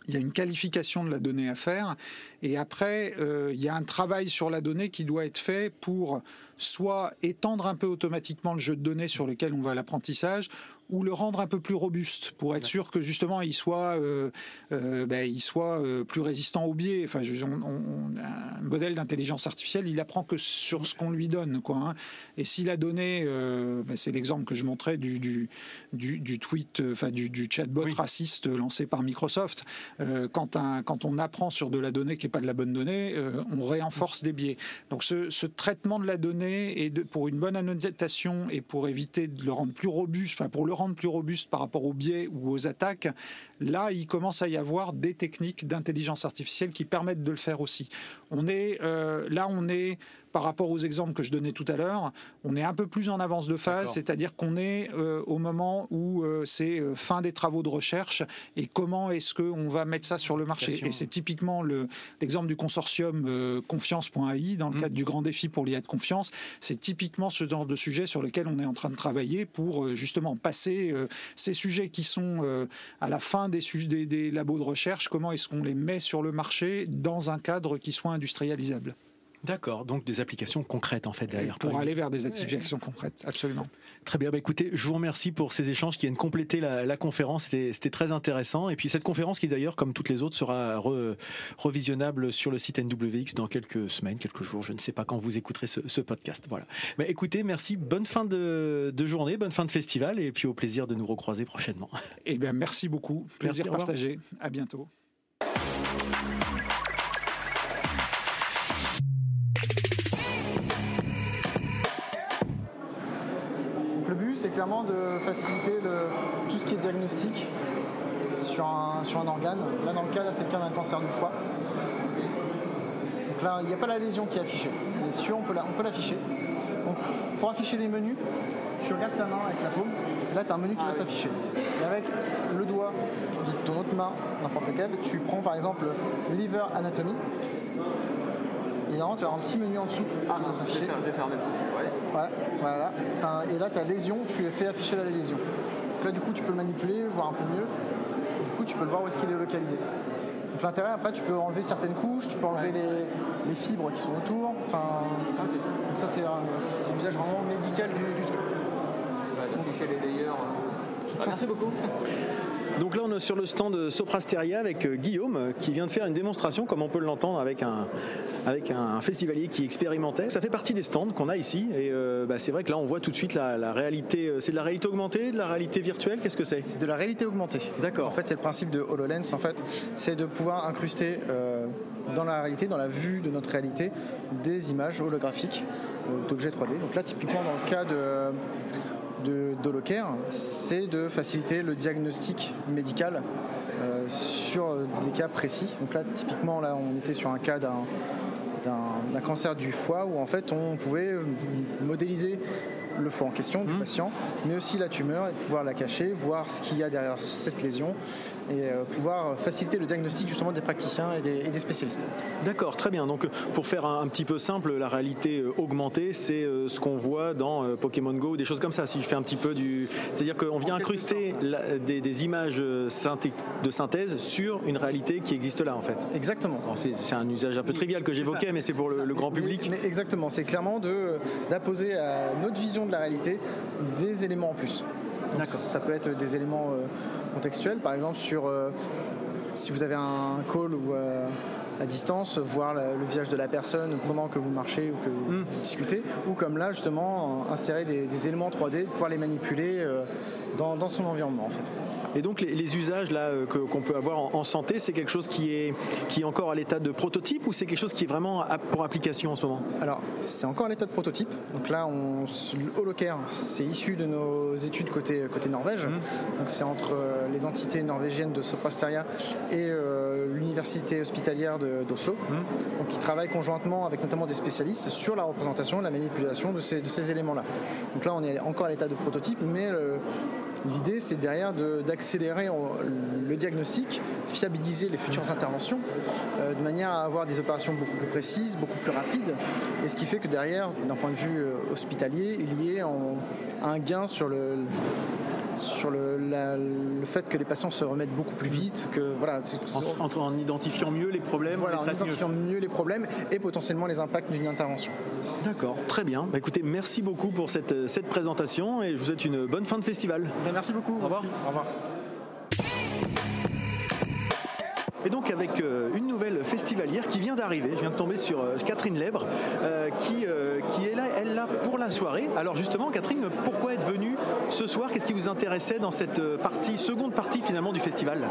Il y a une qualification de la donnée à faire et après il y a un travail sur la donnée qui doit être fait pour soit étendre un peu automatiquement le jeu de données sur lequel on va à l'apprentissage ou le rendre un peu plus robuste pour être sûr que justement il soit plus résistant aux biais. Un modèle d'intelligence artificielle, il apprend que sur ce qu'on lui donne, quoi. Et si la donnée, c'est l'exemple que je montrais du tweet, du chatbot raciste lancé par Microsoft. Quand on apprend sur de la donnée qui n'est pas de la bonne donnée, on renforce des biais. Donc ce traitement de la donnée pour une bonne annotation et pour éviter de le rendre plus robuste, pour le rendre plus robuste par rapport aux biais ou aux attaques, là, il commence à y avoir des techniques d'intelligence artificielle qui permettent de le faire aussi. On est par rapport aux exemples que je donnais tout à l'heure, on est un peu plus en avance de phase, c'est-à-dire qu'on est au moment où c'est fin des travaux de recherche et comment est-ce qu'on va mettre ça sur le marché. Et c'est typiquement l'exemple du consortium confiance.ai dans le cadre du grand défi pour l'IA de confiance. C'est typiquement ce genre de sujet sur lequel on est en train de travailler pour justement passer ces sujets qui sont à la fin des labos de recherche, comment est-ce qu'on les met sur le marché dans un cadre qui soit industrialisable. D'accord, donc des applications concrètes en fait derrière. Pour aller vers des applications concrètes, absolument. Très bien, écoutez, je vous remercie pour ces échanges qui viennent compléter la conférence, c'était très intéressant. Et puis cette conférence qui d'ailleurs, comme toutes les autres, sera revisionnable sur le site NWX dans quelques semaines, quelques jours, je ne sais pas quand vous écouterez ce podcast. Voilà. Mais écoutez, merci, bonne fin de journée, bonne fin de festival et puis au plaisir de nous recroiser prochainement. Eh bien, merci beaucoup, plaisir partagé, à bientôt. c'est clairement de faciliter tout ce qui est diagnostic sur un organe. Là, dans le cas, c'est le cas d'un cancer du foie. Donc là, il n'y a pas la lésion qui est affichée. Mais si on peut l'afficher. Donc, pour afficher les menus, tu regardes ta main avec la paume. Là, tu as un menu qui va s'afficher. Et avec le doigt de ton autre main, n'importe lequel, tu prends par exemple Liver Anatomy. Et normalement, tu as un petit menu en dessous qui va s'afficher. J'ai fermé le truc. Ouais. Voilà. Et là, tu as lésion, tu fais afficher la lésion. Donc là, du coup, tu peux le manipuler, voir un peu mieux. Du coup, tu peux le voir où est-ce qu'il est localisé. Donc l'intérêt, après, tu peux enlever certaines couches, tu peux enlever les fibres qui sont autour. Donc ça, c'est l'usage vraiment médical du truc. D'afficher les layers. Merci beaucoup. Donc là, on est sur le stand Soprasteria avec Guillaume qui vient de faire une démonstration, comme on peut l'entendre, avec un festivalier qui expérimentait. Ça fait partie des stands qu'on a ici. Et c'est vrai que là, on voit tout de suite la réalité. C'est de la réalité augmentée, de la réalité virtuelle. Qu'est-ce que c'est ? C'est de la réalité augmentée. D'accord. En fait, c'est le principe de HoloLens. En fait, c'est de pouvoir incruster dans la réalité, dans la vue de notre réalité, des images holographiques d'objets 3D. Donc là, typiquement, dans le cas d'Holocare, c'est de faciliter le diagnostic médical sur des cas précis. Donc là, typiquement, là, on était sur un cas d'un cancer du foie où en fait on pouvait modéliser le foie en question du patient, mais aussi la tumeur et pouvoir la cacher, voir ce qu'il y a derrière cette lésion et pouvoir faciliter le diagnostic justement des praticiens et des spécialistes. D'accord, très bien. Donc pour faire un petit peu simple, la réalité augmentée, c'est ce qu'on voit dans Pokémon Go ou des choses comme ça. Si je fais un petit peu c'est-à-dire qu'on vient incruster des images de synthèse sur une réalité qui existe là en fait. Exactement. Alors, c'est un usage un peu trivial que j'évoquais, mais c'est pour le grand public. Mais exactement, c'est clairement d'apposer à notre vision de la réalité des éléments en plus. Donc, ça peut être des éléments contextuels, par exemple si vous avez un call ou à distance, voir le visage de la personne pendant que vous marchez ou que vous discutez, ou comme là justement insérer des éléments 3D, pouvoir les manipuler dans son environnement en fait. Et donc les usages là qu'on peut avoir en santé, c'est quelque chose qui est encore à l'état de prototype ou c'est quelque chose qui est vraiment pour application en ce moment ? Alors c'est encore à l'état de prototype. Donc là, Holocare, c'est issu de nos études côté Norvège. Donc c'est entre les entités norvégiennes de Soprasteria et l'université hospitalière d'Oslo. Donc ils travaillent conjointement avec notamment des spécialistes sur la représentation et la manipulation de ces éléments-là. Donc là, on est encore à l'état de prototype, mais l'idée, c'est derrière d'accélérer le diagnostic, fiabiliser les futures interventions, de manière à avoir des opérations beaucoup plus précises, beaucoup plus rapides. Et ce qui fait que derrière, d'un point de vue hospitalier, il y ait un gain sur le fait que les patients se remettent beaucoup plus vite, que voilà, en identifiant mieux les problèmes, en identifiant mieux les problèmes et potentiellement les impacts d'une intervention. D'accord, très bien. Écoutez, merci beaucoup pour cette présentation et je vous souhaite une bonne fin de festival. Merci beaucoup. Au revoir. Au revoir. Et donc avec une nouvelle festivalière qui vient d'arriver, je viens de tomber sur Catherine Lèbre qui est là, elle là pour la soirée. Alors justement Catherine, pourquoi être venue ce soir ? Qu'est-ce qui vous intéressait dans cette seconde partie finalement du festival ?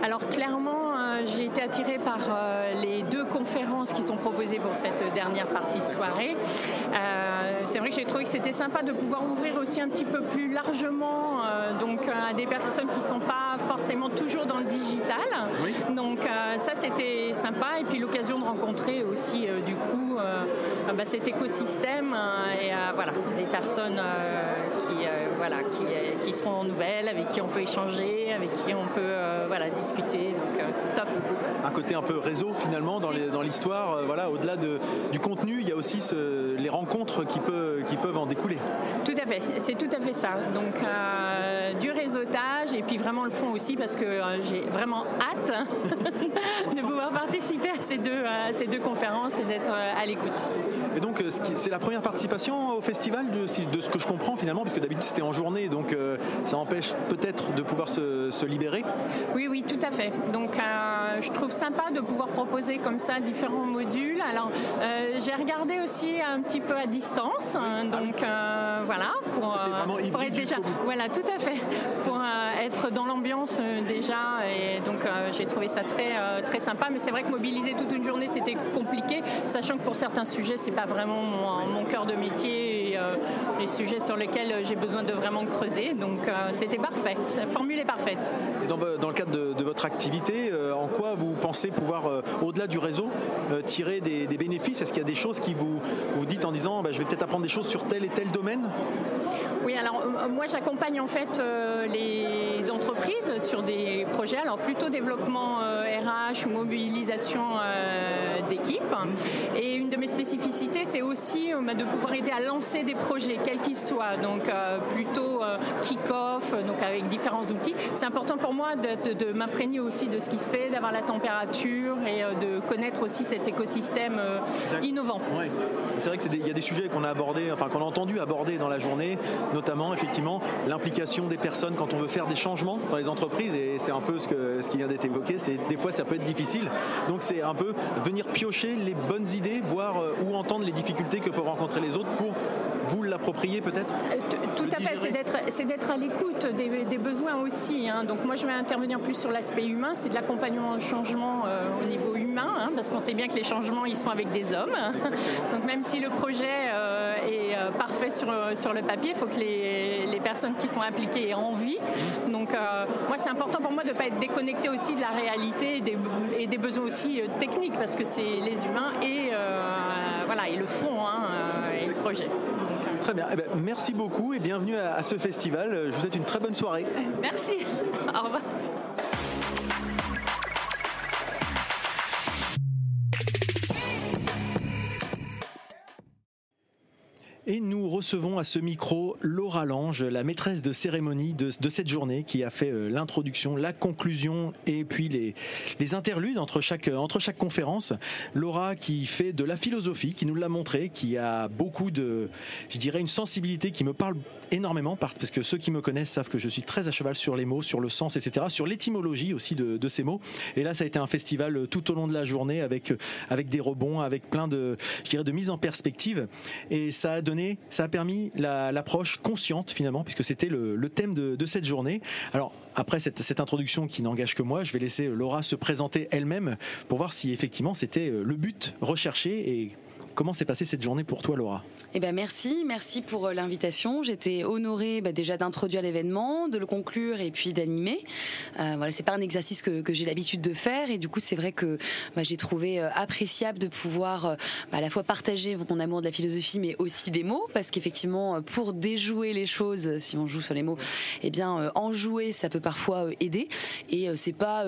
Alors clairement, j'ai été attirée par les deux conférences qui sont proposées pour cette dernière partie de soirée. C'est vrai que j'ai trouvé que c'était sympa de pouvoir ouvrir aussi un petit peu plus largement à des personnes qui ne sont pas forcément toujours dans le digital. Oui. Donc ça c'était sympa et puis l'occasion de rencontrer aussi cet écosystème et des personnes qui seront nouvelles, avec qui on peut échanger, avec qui on peut discuter. Donc top. Un côté un peu réseau finalement dans l'histoire. Au-delà du contenu, il y a aussi les rencontres qui peuvent en découler. Tout à fait, c'est tout à fait ça. Donc du réseautage et puis vraiment le fond aussi parce que j'ai vraiment hâte de pouvoir participer à ces deux conférences et d'être à l'écoute. Et donc c'est la première participation au festival de ce que je comprends finalement, parce que d'habitude c'était en journée, donc ça empêche peut-être de pouvoir se libérer. Oui, tout à fait. Donc je trouve sympa de pouvoir proposer comme ça différents modules. Alors, j'ai regardé aussi un petit peu à distance, donc voilà, pour être déjà, voilà, tout à fait, pour être dans l'ambiance déjà, et donc j'ai trouvé ça très sympa. Mais c'est vrai que mobiliser toute une journée, c'était compliqué, sachant que pour certains sujets, c'est pas vraiment mon cœur de métier, et les sujets sur lesquels j'ai besoin de vraiment creuser. Donc c'était parfait, la formule est parfaite. Dans le cadre de votre activité, en quoi vous pensez pouvoir, au-delà du réseau, tirer des bénéfices? Est-ce qu'il y a des choses qui vous dites en disant je vais peut-être apprendre des choses sur tel et tel domaine? Oui, alors moi j'accompagne en fait les entreprises sur des projets, alors plutôt développement RH ou mobilisation d'équipe. Et une de mes spécificités, c'est aussi de pouvoir aider à lancer des projets, quels qu'ils soient. Donc plutôt kick-off, donc avec différents outils. C'est important pour moi de m'imprégner aussi de ce qui se fait, d'avoir la température et de connaître aussi cet écosystème innovant. Ouais. C'est vrai qu'il y a des sujets qu'on a abordés, enfin qu'on a entendu aborder dans la journée, notamment effectivement l'implication des personnes quand on veut faire des changements dans les entreprises, et c'est un peu ce qui vient d'être évoqué, c'est des fois ça peut être difficile, donc c'est un peu venir piocher les bonnes idées, voir ou entendre les difficultés que peuvent rencontrer les autres pour vous l'approprier peut-être. Tout à fait, c'est d'être à l'écoute des besoins aussi, hein. Donc moi je vais intervenir plus sur l'aspect humain, c'est de l'accompagnement au changement au niveau humain, hein, parce qu'on sait bien que les changements ils sont avec des hommes, donc même si le projet est parfait sur le papier, il faut que les personnes qui sont impliquées aient envie. Donc moi c'est important pour moi de ne pas être déconnecté aussi de la réalité et des besoins aussi techniques, parce que c'est les humains et le fond, et le projet. Très bien, merci beaucoup et bienvenue à ce festival. Je vous souhaite une très bonne soirée. Merci, au revoir. Et nous recevons à ce micro Laura Lange, la maîtresse de cérémonie de cette journée, qui a fait l'introduction, la conclusion et puis les interludes entre chaque conférence. Laura qui fait de la philosophie, qui nous l'a montré, qui a beaucoup une sensibilité qui me parle énormément, parce que ceux qui me connaissent savent que je suis très à cheval sur les mots, sur le sens, etc., sur l'étymologie aussi de ces mots. Et là, ça a été un festival tout au long de la journée avec des rebonds, avec plein de mise en perspective. Et ça a permis l'approche consciente finalement, puisque c'était le thème de cette journée. Alors après cette introduction qui n'engage que moi, je vais laisser Laura se présenter elle-même pour voir si effectivement c'était le but recherché. Et comment s'est passée cette journée pour toi, Laura? Merci pour l'invitation. J'étais honorée déjà d'introduire l'événement, de le conclure et puis d'animer. C'est pas un exercice que j'ai l'habitude de faire, et du coup c'est vrai que j'ai trouvé appréciable de pouvoir à la fois partager mon amour de la philosophie, mais aussi des mots, parce qu'effectivement pour déjouer les choses, si on joue sur les mots, en jouer ça peut parfois aider, et c'est pas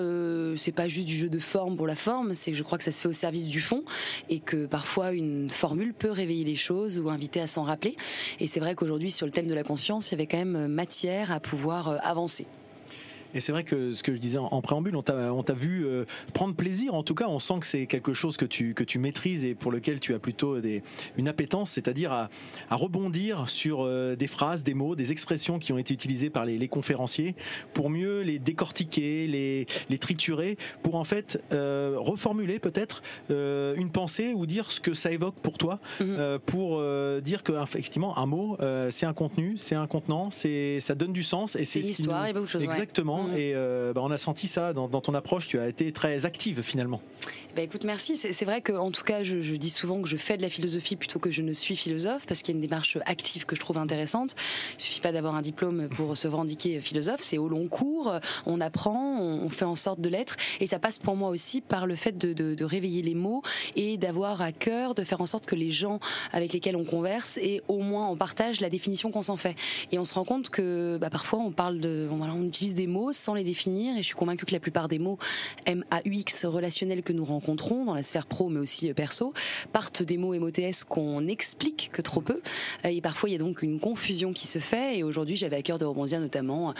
juste du jeu de forme pour la forme, c'est que je crois que ça se fait au service du fond, et que parfois une formule peut réveiller les choses ou inviter à s'en rappeler. Et c'est vrai qu'aujourd'hui, sur le thème de la conscience, il y avait quand même matière à pouvoir avancer. Et c'est vrai que ce que je disais en préambule, on t'a vu prendre plaisir. En tout cas, on sent que c'est quelque chose que tu maîtrises et pour lequel tu as plutôt une appétence, c'est-à-dire à rebondir sur des phrases, des mots, des expressions qui ont été utilisées par les conférenciers pour mieux les décortiquer, les triturer, pour en fait reformuler peut-être une pensée ou dire ce que ça évoque pour toi, pour dire que effectivement un mot, c'est un contenu, c'est un contenant, ça donne du sens et c'est une histoire, il y a beaucoup de choses. Exactement. Et on a senti ça dans ton approche. Tu as été très active finalement. Écoute, merci. C'est vrai que, en tout cas, je dis souvent que je fais de la philosophie plutôt que je ne suis philosophe, parce qu'il y a une démarche active que je trouve intéressante. Il suffit pas d'avoir un diplôme pour se revendiquer philosophe. C'est au long cours, on apprend, on fait en sorte de l'être, et ça passe pour moi aussi par le fait de réveiller les mots et d'avoir à cœur de faire en sorte que les gens avec lesquels on converse et au moins on partage la définition qu'on s'en fait. Et on se rend compte que parfois on utilise des mots sans les définir, et je suis convaincue que la plupart des mots MAUX relationnels que nous rencontrons dans la sphère pro mais aussi perso partent des mots MOTS qu'on n'explique que trop peu, et parfois il y a donc une confusion qui se fait. Et aujourd'hui j'avais à cœur de rebondir notamment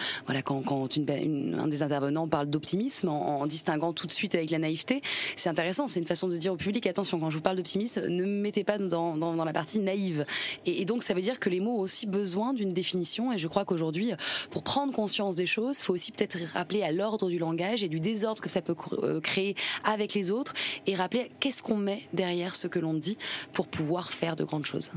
quand un des intervenants parle d'optimisme en distinguant tout de suite avec la naïveté. C'est intéressant, c'est une façon de dire au public attention, quand je vous parle d'optimisme, ne me mettez pas dans la partie naïve, et donc ça veut dire que les mots ont aussi besoin d'une définition. Et je crois qu'aujourd'hui, pour prendre conscience des choses, il faut aussi peut-être rappeler à l'ordre du langage et du désordre que ça peut créer avec les autres, et rappeler qu'est-ce qu'on met derrière ce que l'on dit pour pouvoir faire de grandes choses.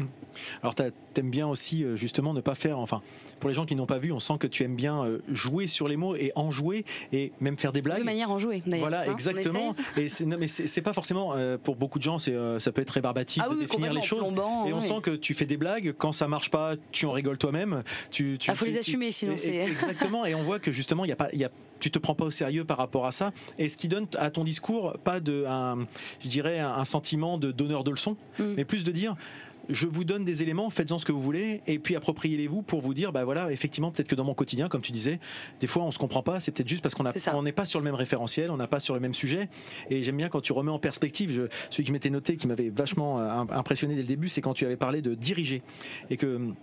Alors t'aimes bien aussi justement ne pas faire, enfin pour les gens qui n'ont pas vu, on sent que tu aimes bien jouer sur les mots et en jouer et même faire des blagues. De manière enjouée d'ailleurs. Voilà, exactement. Et c'est pas forcément, pour beaucoup de gens, ça peut être rébarbatif de définir les choses. Plombant, et on sent que tu fais des blagues, quand ça marche pas, tu en rigoles toi-même. Faut les assumer, sinon c'est... Exactement, et on voit que justement, tu te prends pas au sérieux par rapport à ça, et ce qui donne à ton discours pas un sentiment de donneur de leçons, mais plus de dire je vous donne des éléments, faites-en ce que vous voulez, et puis appropriez-les-vous pour vous dire, bah voilà, effectivement, peut-être que dans mon quotidien, comme tu disais, des fois on se comprend pas, c'est peut-être juste parce qu'on n'est pas sur le même référentiel, on n'a pas sur le même sujet, et j'aime bien quand tu remets en perspective, celui que je m'étais noté, qui m'avait vachement impressionné dès le début, c'est quand tu avais parlé de diriger, et que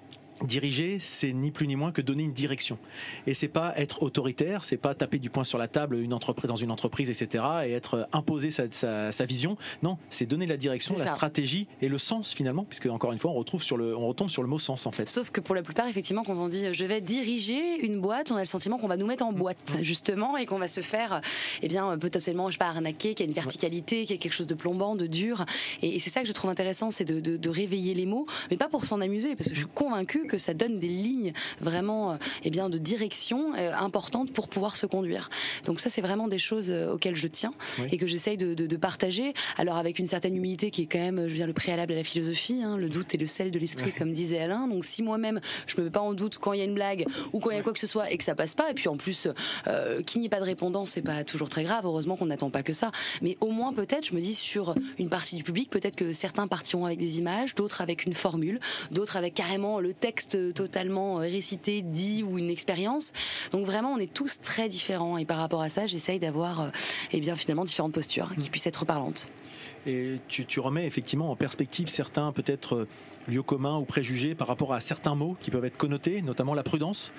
diriger, c'est ni plus ni moins que donner une direction. Et c'est pas être autoritaire, c'est pas taper du poing sur la table dans une entreprise, etc. et être imposer sa vision. Non, c'est donner la direction, la stratégie et le sens finalement, puisque encore une fois, on retombe sur le mot sens en fait. Sauf que pour la plupart, effectivement, quand on dit je vais diriger une boîte, on a le sentiment qu'on va nous mettre en boîte justement, et qu'on va se faire, potentiellement, je sais pas, arnaquer, qu'il y a une verticalité, qu'il y a quelque chose de plombant, de dur. Et c'est ça que je trouve intéressant, c'est de réveiller les mots, mais pas pour s'en amuser, parce que je suis convaincue que ça donne des lignes vraiment de direction importantes pour pouvoir se conduire. Donc ça, c'est vraiment des choses auxquelles je tiens et que j'essaye de partager, alors avec une certaine humilité qui est quand même, le préalable à la philosophie, le doute est le sel de l'esprit, comme disait Alain. Donc si moi-même je me mets pas en doute quand il y a une blague ou quand il y a quoi que ce soit et que ça passe pas, et puis en plus qu'il n'y ait pas de répondant, c'est pas toujours très grave, heureusement qu'on n'attend pas que ça, mais au moins peut-être, je me dis, sur une partie du public, peut-être que certains partiront avec des images, d'autres avec une formule, d'autres avec carrément le texte totalement récité, dit, ou une expérience. Donc vraiment, on est tous très différents, et par rapport à ça, j'essaye d'avoir finalement différentes postures qui puissent être parlantes. Et tu remets effectivement en perspective certains peut-être lieux communs ou préjugés par rapport à certains mots qui peuvent être connotés, notamment la prudence,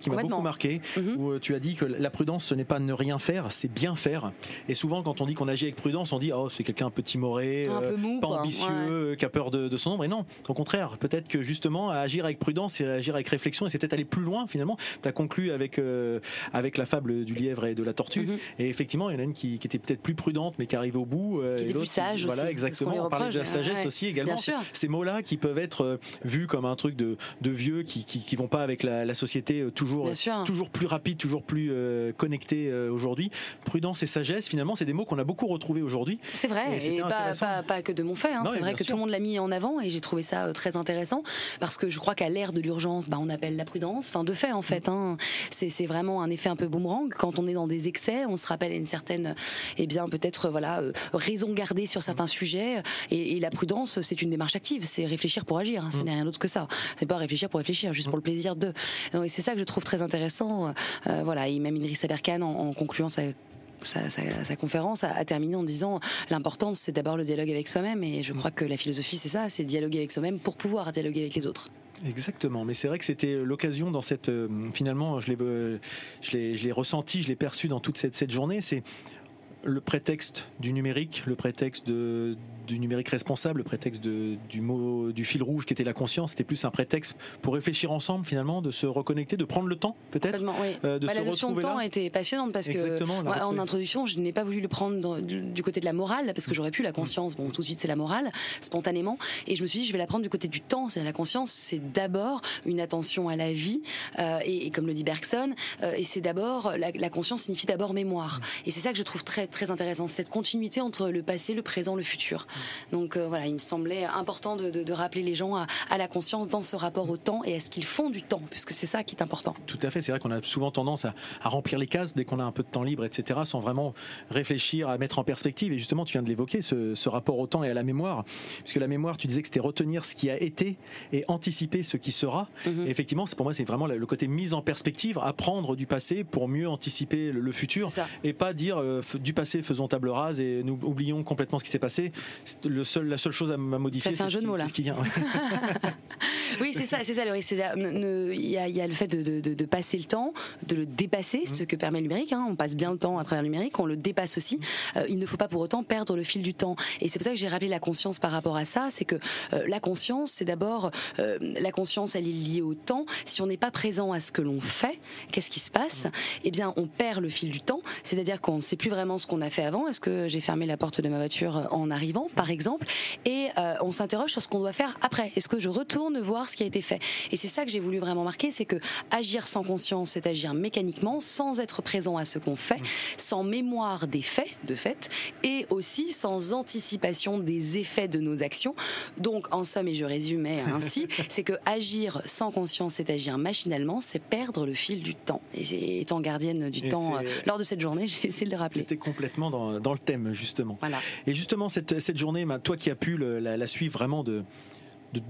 qui m'a beaucoup marqué, où tu as dit que la prudence, ce n'est pas ne rien faire, c'est bien faire. Et souvent, quand on dit qu'on agit avec prudence, on dit c'est quelqu'un un peu timoré, un peu mou, pas ambitieux, qui a peur de son ombre. Et non, au contraire, peut-être que justement, agir avec prudence, c'est agir avec réflexion, et c'est peut-être aller plus loin finalement. Tu as conclu avec la fable du lièvre et de la tortue, et effectivement, il y en a une qui était peut-être plus prudente, mais qui arrivait au bout. Qui était plus sage aussi. Voilà, exactement. On parlait de la sagesse aussi également. Ces mots-là qui peuvent être vus comme un truc de vieux qui vont pas avec la société toujours plus rapide, toujours plus connectée aujourd'hui. Prudence et sagesse, finalement, c'est des mots qu'on a beaucoup retrouvés aujourd'hui. C'est vrai, et pas que de mon fait. C'est vrai que tout le monde l'a mis en avant, et j'ai trouvé ça très intéressant, parce que je crois qu'à l'ère de l'urgence, on appelle la prudence. Enfin, de fait, en fait, c'est vraiment un effet un peu boomerang. Quand on est dans des excès, on se rappelle à une certaine, peut-être raison gardée sur certains sujets, et la prudence, c'est une démarche active, c'est réfléchir pour agir, ce n'est rien d'autre que ça, c'est pas réfléchir pour réfléchir, juste pour le plaisir de. Et c'est ça que je trouve très intéressant, et même Idriss Aberkan, en concluant sa conférence a terminé en disant l'important, c'est d'abord le dialogue avec soi-même, et je crois que la philosophie, c'est ça, c'est dialoguer avec soi-même pour pouvoir dialoguer avec les autres. Exactement, mais c'est vrai que c'était l'occasion dans cette finalement je l'ai ressenti, je l'ai perçu dans toute cette journée, c'est le prétexte du numérique, le prétexte du numérique responsable, le prétexte du fil rouge qui était la conscience, c'était plus un prétexte pour réfléchir ensemble finalement, de se reconnecter, de prendre le temps peut-être, de se retrouver. La notion de temps était passionnante, parce que moi, en introduction, je n'ai pas voulu le prendre du côté de la morale, parce que j'aurais pu la conscience, tout de suite c'est la morale, spontanément, et je me suis dit je vais la prendre du côté du temps. C'est la conscience, c'est d'abord une attention à la vie, et comme le dit Bergson, et c'est d'abord la conscience signifie d'abord mémoire, et c'est ça que je trouve très très intéressant, cette continuité entre le passé, le présent, le futur. Donc il me semblait important de rappeler les gens à la conscience dans ce rapport au temps, et à ce qu'ils font du temps, puisque c'est ça qui est important. Tout à fait, c'est vrai qu'on a souvent tendance à remplir les cases dès qu'on a un peu de temps libre, etc., sans vraiment réfléchir, à mettre en perspective. Et justement, tu viens de l'évoquer, ce rapport au temps et à la mémoire, puisque la mémoire, tu disais que c'était retenir ce qui a été et anticiper ce qui sera. Et effectivement, pour moi, c'est vraiment le côté mise en perspective, apprendre du passé pour mieux anticiper le futur, et pas dire du passé faisons table rase et nous oublions complètement ce qui s'est passé. La seule chose à modifier, c'est un jeu de mots là. C'est ce qui vient. Oui, c'est ça le risque. Il y a le fait de passer le temps, de le dépasser, ce que permet le numérique. On passe bien le temps à travers le numérique, on le dépasse aussi. Il ne faut pas pour autant perdre le fil du temps. Et c'est pour ça que j'ai rappelé la conscience par rapport à ça. C'est que la conscience, c'est d'abord la conscience, elle est liée au temps. Si on n'est pas présent à ce que l'on fait, qu'est-ce qui se passe ? Eh bien, on perd le fil du temps. C'est-à-dire qu'on ne sait plus vraiment ce qu'on a fait avant. Est-ce que j'ai fermé la porte de ma voiture en arrivant, par exemple ? Et on s'interroge sur ce qu'on doit faire après. Est-ce que je retourne voir ce qui a été fait ? Et c'est ça que j'ai voulu vraiment marquer, c'est que agir sans conscience, c'est agir mécaniquement, sans être présent à ce qu'on fait, sans mémoire des faits, de fait, et aussi sans anticipation des effets de nos actions. Donc, en somme, et je résumais ainsi, c'est que agir sans conscience, c'est agir machinalement, c'est perdre le fil du temps. Et étant gardienne du temps, lors de cette journée, j'ai essayé de le rappeler. C'était complètement dans le thème, justement. Voilà. Et justement, cette journée, toi qui as pu la suivre vraiment de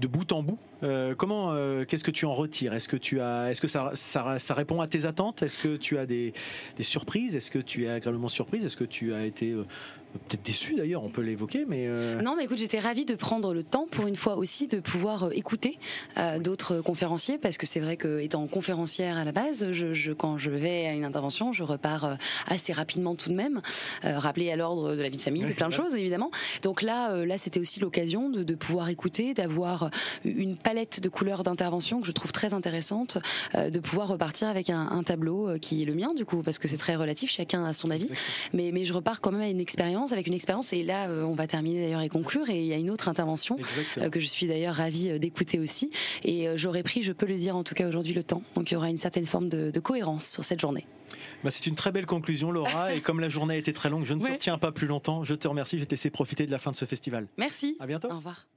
bout en bout, qu'est-ce que tu en retires ? Est-ce que ça répond à tes attentes ? Est-ce que tu as des surprises ? Est-ce que tu es agréablement surprise ? Est-ce que tu as été peut-être déçu d'ailleurs, on peut l'évoquer, mais... Non, mais écoute, j'étais ravie de prendre le temps pour une fois aussi de pouvoir écouter d'autres conférenciers, parce que c'est vrai que étant conférencière à la base, quand je vais à une intervention, je repars assez rapidement tout de même, rappelé à l'ordre de la vie de famille, de plein de choses évidemment. Donc là c'était aussi l'occasion de pouvoir écouter, d'avoir une palette de couleurs d'intervention que je trouve très intéressante, de pouvoir repartir avec un tableau qui est le mien du coup, parce que c'est très relatif, chacun a son avis, mais je repars quand même avec une expérience, et là on va terminer d'ailleurs et conclure, et il y a une autre intervention que je suis d'ailleurs ravie d'écouter aussi, et j'aurais pris, je peux le dire en tout cas aujourd'hui, le temps, donc il y aura une certaine forme de cohérence sur cette journée. C'est une très belle conclusion, Laura, et comme la journée a été très longue, je ne te retiens pas plus longtemps, je te remercie, je vais te laisser profiter de la fin de ce festival. Merci. À bientôt. Au revoir.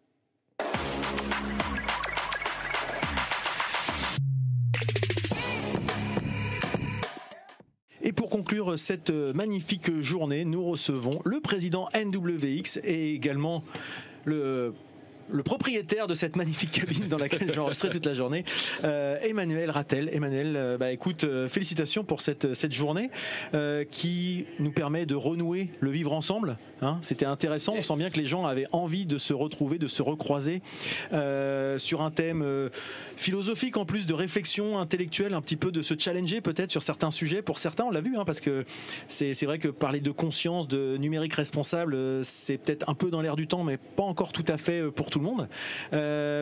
Et pour conclure cette magnifique journée, nous recevons le président NWX et également le propriétaire de cette magnifique cabine dans laquelle j'ai enregistré toute la journée, Emmanuel Rattel. Emmanuel, écoute, félicitations pour cette journée qui nous permet de renouer le vivre ensemble. C'était intéressant, on sent bien que les gens avaient envie de se retrouver, de se recroiser sur un thème philosophique, en plus de réflexion intellectuelle, un petit peu de se challenger peut-être sur certains sujets. Pour certains, on l'a vu, parce que c'est vrai que parler de conscience, de numérique responsable, c'est peut-être un peu dans l'air du temps, mais pas encore tout à fait pour tout le monde.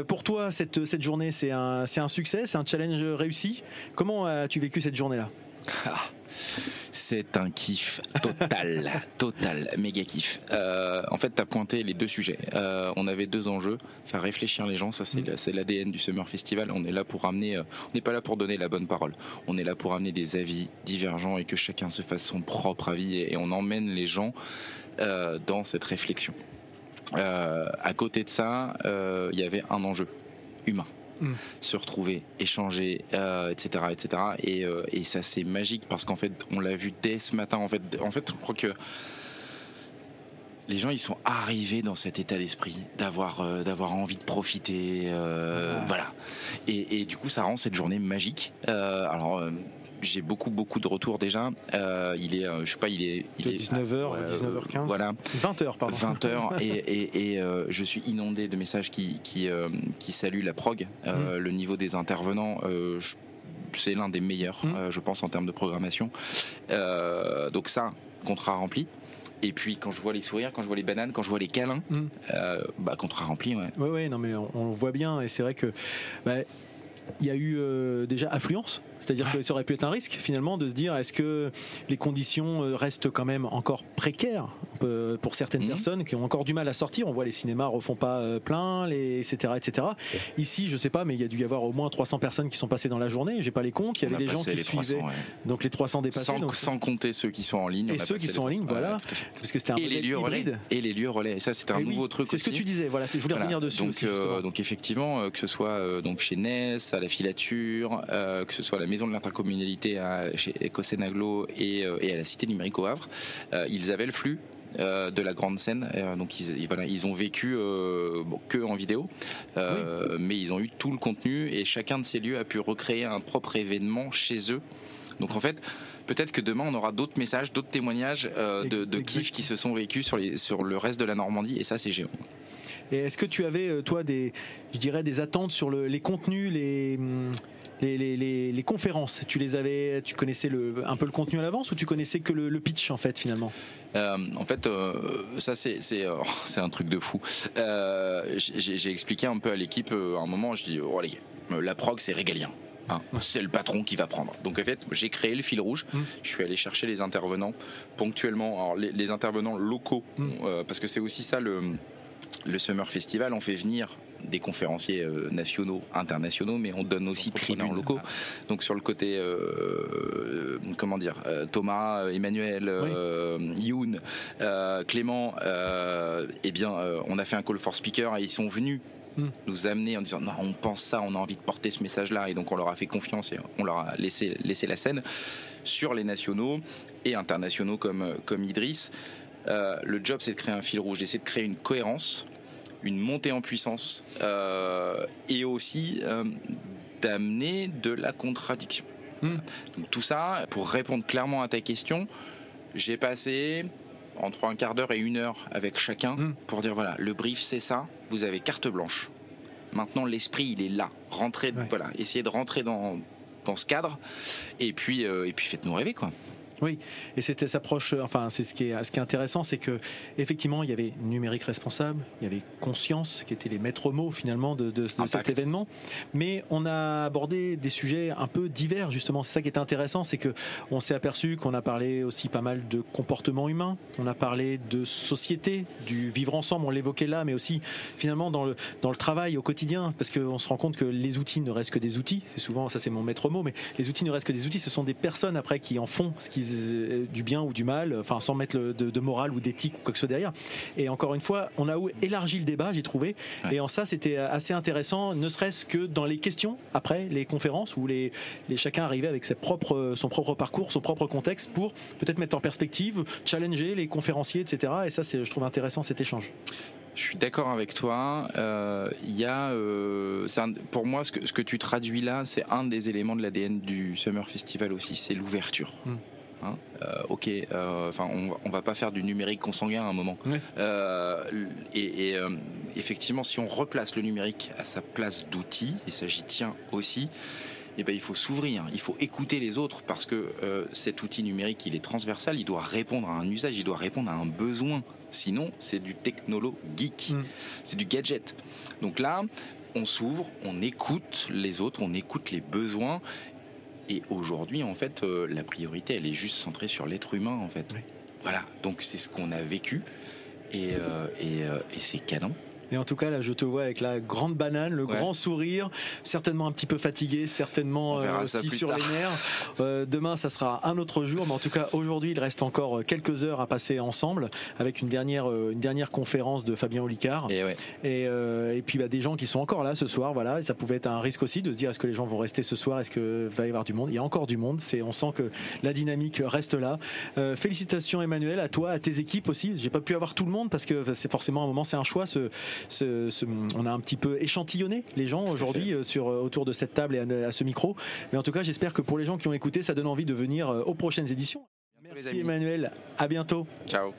Pour toi, cette journée, c'est un succès, c'est un challenge réussi. Comment as-tu vécu cette journée-là ? C'est un kiff total, méga kiff. En fait, tu as pointé les deux sujets. On avait deux enjeux, faire réfléchir les gens, ça c'est l'ADN du Summer Festival. On est là pour amener, on n'est pas là pour donner la bonne parole. On est là pour amener des avis divergents et que chacun se fasse son propre avis, et on emmène les gens dans cette réflexion. À côté de ça, il y avait un enjeu humain. Se retrouver, échanger, etc. Et ça, c'est magique parce qu'en fait, on l'a vu dès ce matin. En fait, je crois que les gens, ils sont arrivés dans cet état d'esprit d'avoir envie de profiter, voilà. Et du coup, ça rend cette journée magique. J'ai beaucoup de retours déjà. Il est, je sais pas, il est 19h, 19h15. Voilà. 20h, pardon. 20h et je suis inondé de messages qui saluent la prog. Le niveau des intervenants, c'est l'un des meilleurs, je pense, en termes de programmation. Donc ça, contrat rempli. Et puis quand je vois les sourires, quand je vois les bananes, quand je vois les câlins, contrat rempli. Ouais, non mais on le voit bien, et c'est vrai que il y a eu déjà affluence. C'est-à-dire que ça aurait pu être un risque finalement de se dire, est-ce que les conditions restent quand même encore précaires pour certaines personnes qui ont encore du mal à sortir. On voit les cinémas refont pas plein, etc. Ici, je sais pas, mais il y a dû y avoir au moins 300 personnes qui sont passées dans la journée. J'ai pas les comptes. Il y avait des gens qui suivaient. Donc les 300 dépassés. Sans compter ceux qui sont en ligne. Et ceux qui sont en ligne, voilà. Parce que c'était un les lieux relais. Et les lieux relais. Et ça, c'était un nouveau truc. C'est ce que tu disais. Voilà, je voulais revenir dessus. Donc effectivement, que ce soit donc chez NES, à la filature, que ce soit à la maison de l'intercommunalité chez Ecosenaglo et à la Cité numérique au Havre, ils avaient le flux de la grande scène, donc ils ont vécu que en vidéo, mais ils ont eu tout le contenu et chacun de ces lieux a pu recréer un propre événement chez eux. Donc en fait, peut-être que demain on aura d'autres messages, d'autres témoignages de kiff qui se sont vécus sur le reste de la Normandie, et ça c'est géant. Et est-ce que tu avais, toi, des attentes sur les contenus, les conférences? Tu connaissais un peu le contenu à l'avance, ou tu connaissais que le pitch en fait finalement? En fait, ça c'est un truc de fou. J'ai expliqué un peu à l'équipe à un moment. Je dis, oh les gars, la prog c'est régalien. C'est le patron qui va prendre. Donc en fait, j'ai créé le fil rouge. Je suis allé chercher les intervenants ponctuellement. Alors les intervenants locaux, parce que c'est aussi ça le Summer Festival. On fait venir des conférenciers nationaux, internationaux, mais on donne aussi tribune locaux. Donc sur le côté, Thomas, Emmanuel, Youn, Clément, on a fait un call for speaker et ils sont venus nous amener en disant non, on pense ça, on a envie de porter ce message-là, et donc on leur a fait confiance et on leur a laissé la scène. Sur les nationaux et internationaux comme Idriss, le job c'est de créer un fil rouge, d'essayer de créer une cohérence, une montée en puissance et aussi d'amener de la contradiction. Donc tout ça, pour répondre clairement à ta question, j'ai passé entre un quart d'heure et 1 heure avec chacun pour dire voilà, le brief c'est ça, vous avez carte blanche. Maintenant l'esprit il est là, essayez de rentrer dans ce cadre et puis faites-nous rêver quoi. Oui, et c'était sa approche. Enfin, c'est ce qui est intéressant, c'est que effectivement, il y avait numérique responsable, il y avait conscience, qui étaient les maîtres mots finalement de cet événement. Mais on a abordé des sujets un peu divers justement. C'est ça qui est intéressant, c'est que on s'est aperçu qu'on a parlé aussi pas mal de comportement humain. On a parlé de société, du vivre ensemble. On l'évoquait là, mais aussi finalement dans le travail au quotidien, parce qu'on se rend compte que les outils ne restent que des outils. C'est souvent ça, c'est mon maître mot, mais les outils ne restent que des outils. Ce sont des personnes après qui en font ce qu'ils du bien ou du mal, enfin sans mettre de morale ou d'éthique ou quoi que ce soit derrière. Et encore une fois, on a élargi le débat, j'ai trouvé, et en ça c'était assez intéressant, ne serait-ce que dans les questions après les conférences où chacun arrivait avec son propre parcours, son propre contexte pour peut-être mettre en perspective, challenger les conférenciers, etc. Et ça, je trouve intéressant cet échange. Je suis d'accord avec toi. Pour moi, ce que tu traduis là, c'est un des éléments de l'ADN du Summer Festival aussi, c'est l'ouverture. On va pas faire du numérique consanguin à un moment. Effectivement, si on replace le numérique à sa place d'outil, et ça j'y tiens aussi, il faut s'ouvrir, il faut écouter les autres, parce que cet outil numérique, il est transversal, il doit répondre à un usage, il doit répondre à un besoin. Sinon, c'est du technolo geek, c'est du gadget. Donc là, on s'ouvre, on écoute les autres, on écoute les besoins. Et aujourd'hui, en fait, la priorité, elle est juste centrée sur l'être humain, en fait. Voilà, donc c'est ce qu'on a vécu, et c'est canon. Et en tout cas, là, je te vois avec la grande banane, le grand sourire, certainement un petit peu fatigué, certainement aussi sur les nerfs. Demain, ça sera un autre jour, mais en tout cas, aujourd'hui, il reste encore quelques heures à passer ensemble avec une dernière conférence de Fabien Olicard. Et puis, des gens qui sont encore là ce soir. Voilà, et ça pouvait être un risque aussi de se dire, est-ce que les gens vont rester ce soir? Est-ce qu'il va y avoir du monde? Il y a encore du monde. On sent que la dynamique reste là. Félicitations, Emmanuel, à toi, à tes équipes aussi. J'ai pas pu avoir tout le monde parce que c'est forcément un moment, c'est un choix. On a un petit peu échantillonné les gens aujourd'hui autour de cette table et à ce micro, mais en tout cas j'espère que pour les gens qui ont écouté, ça donne envie de venir aux prochaines éditions. Merci Emmanuel, à bientôt. Ciao.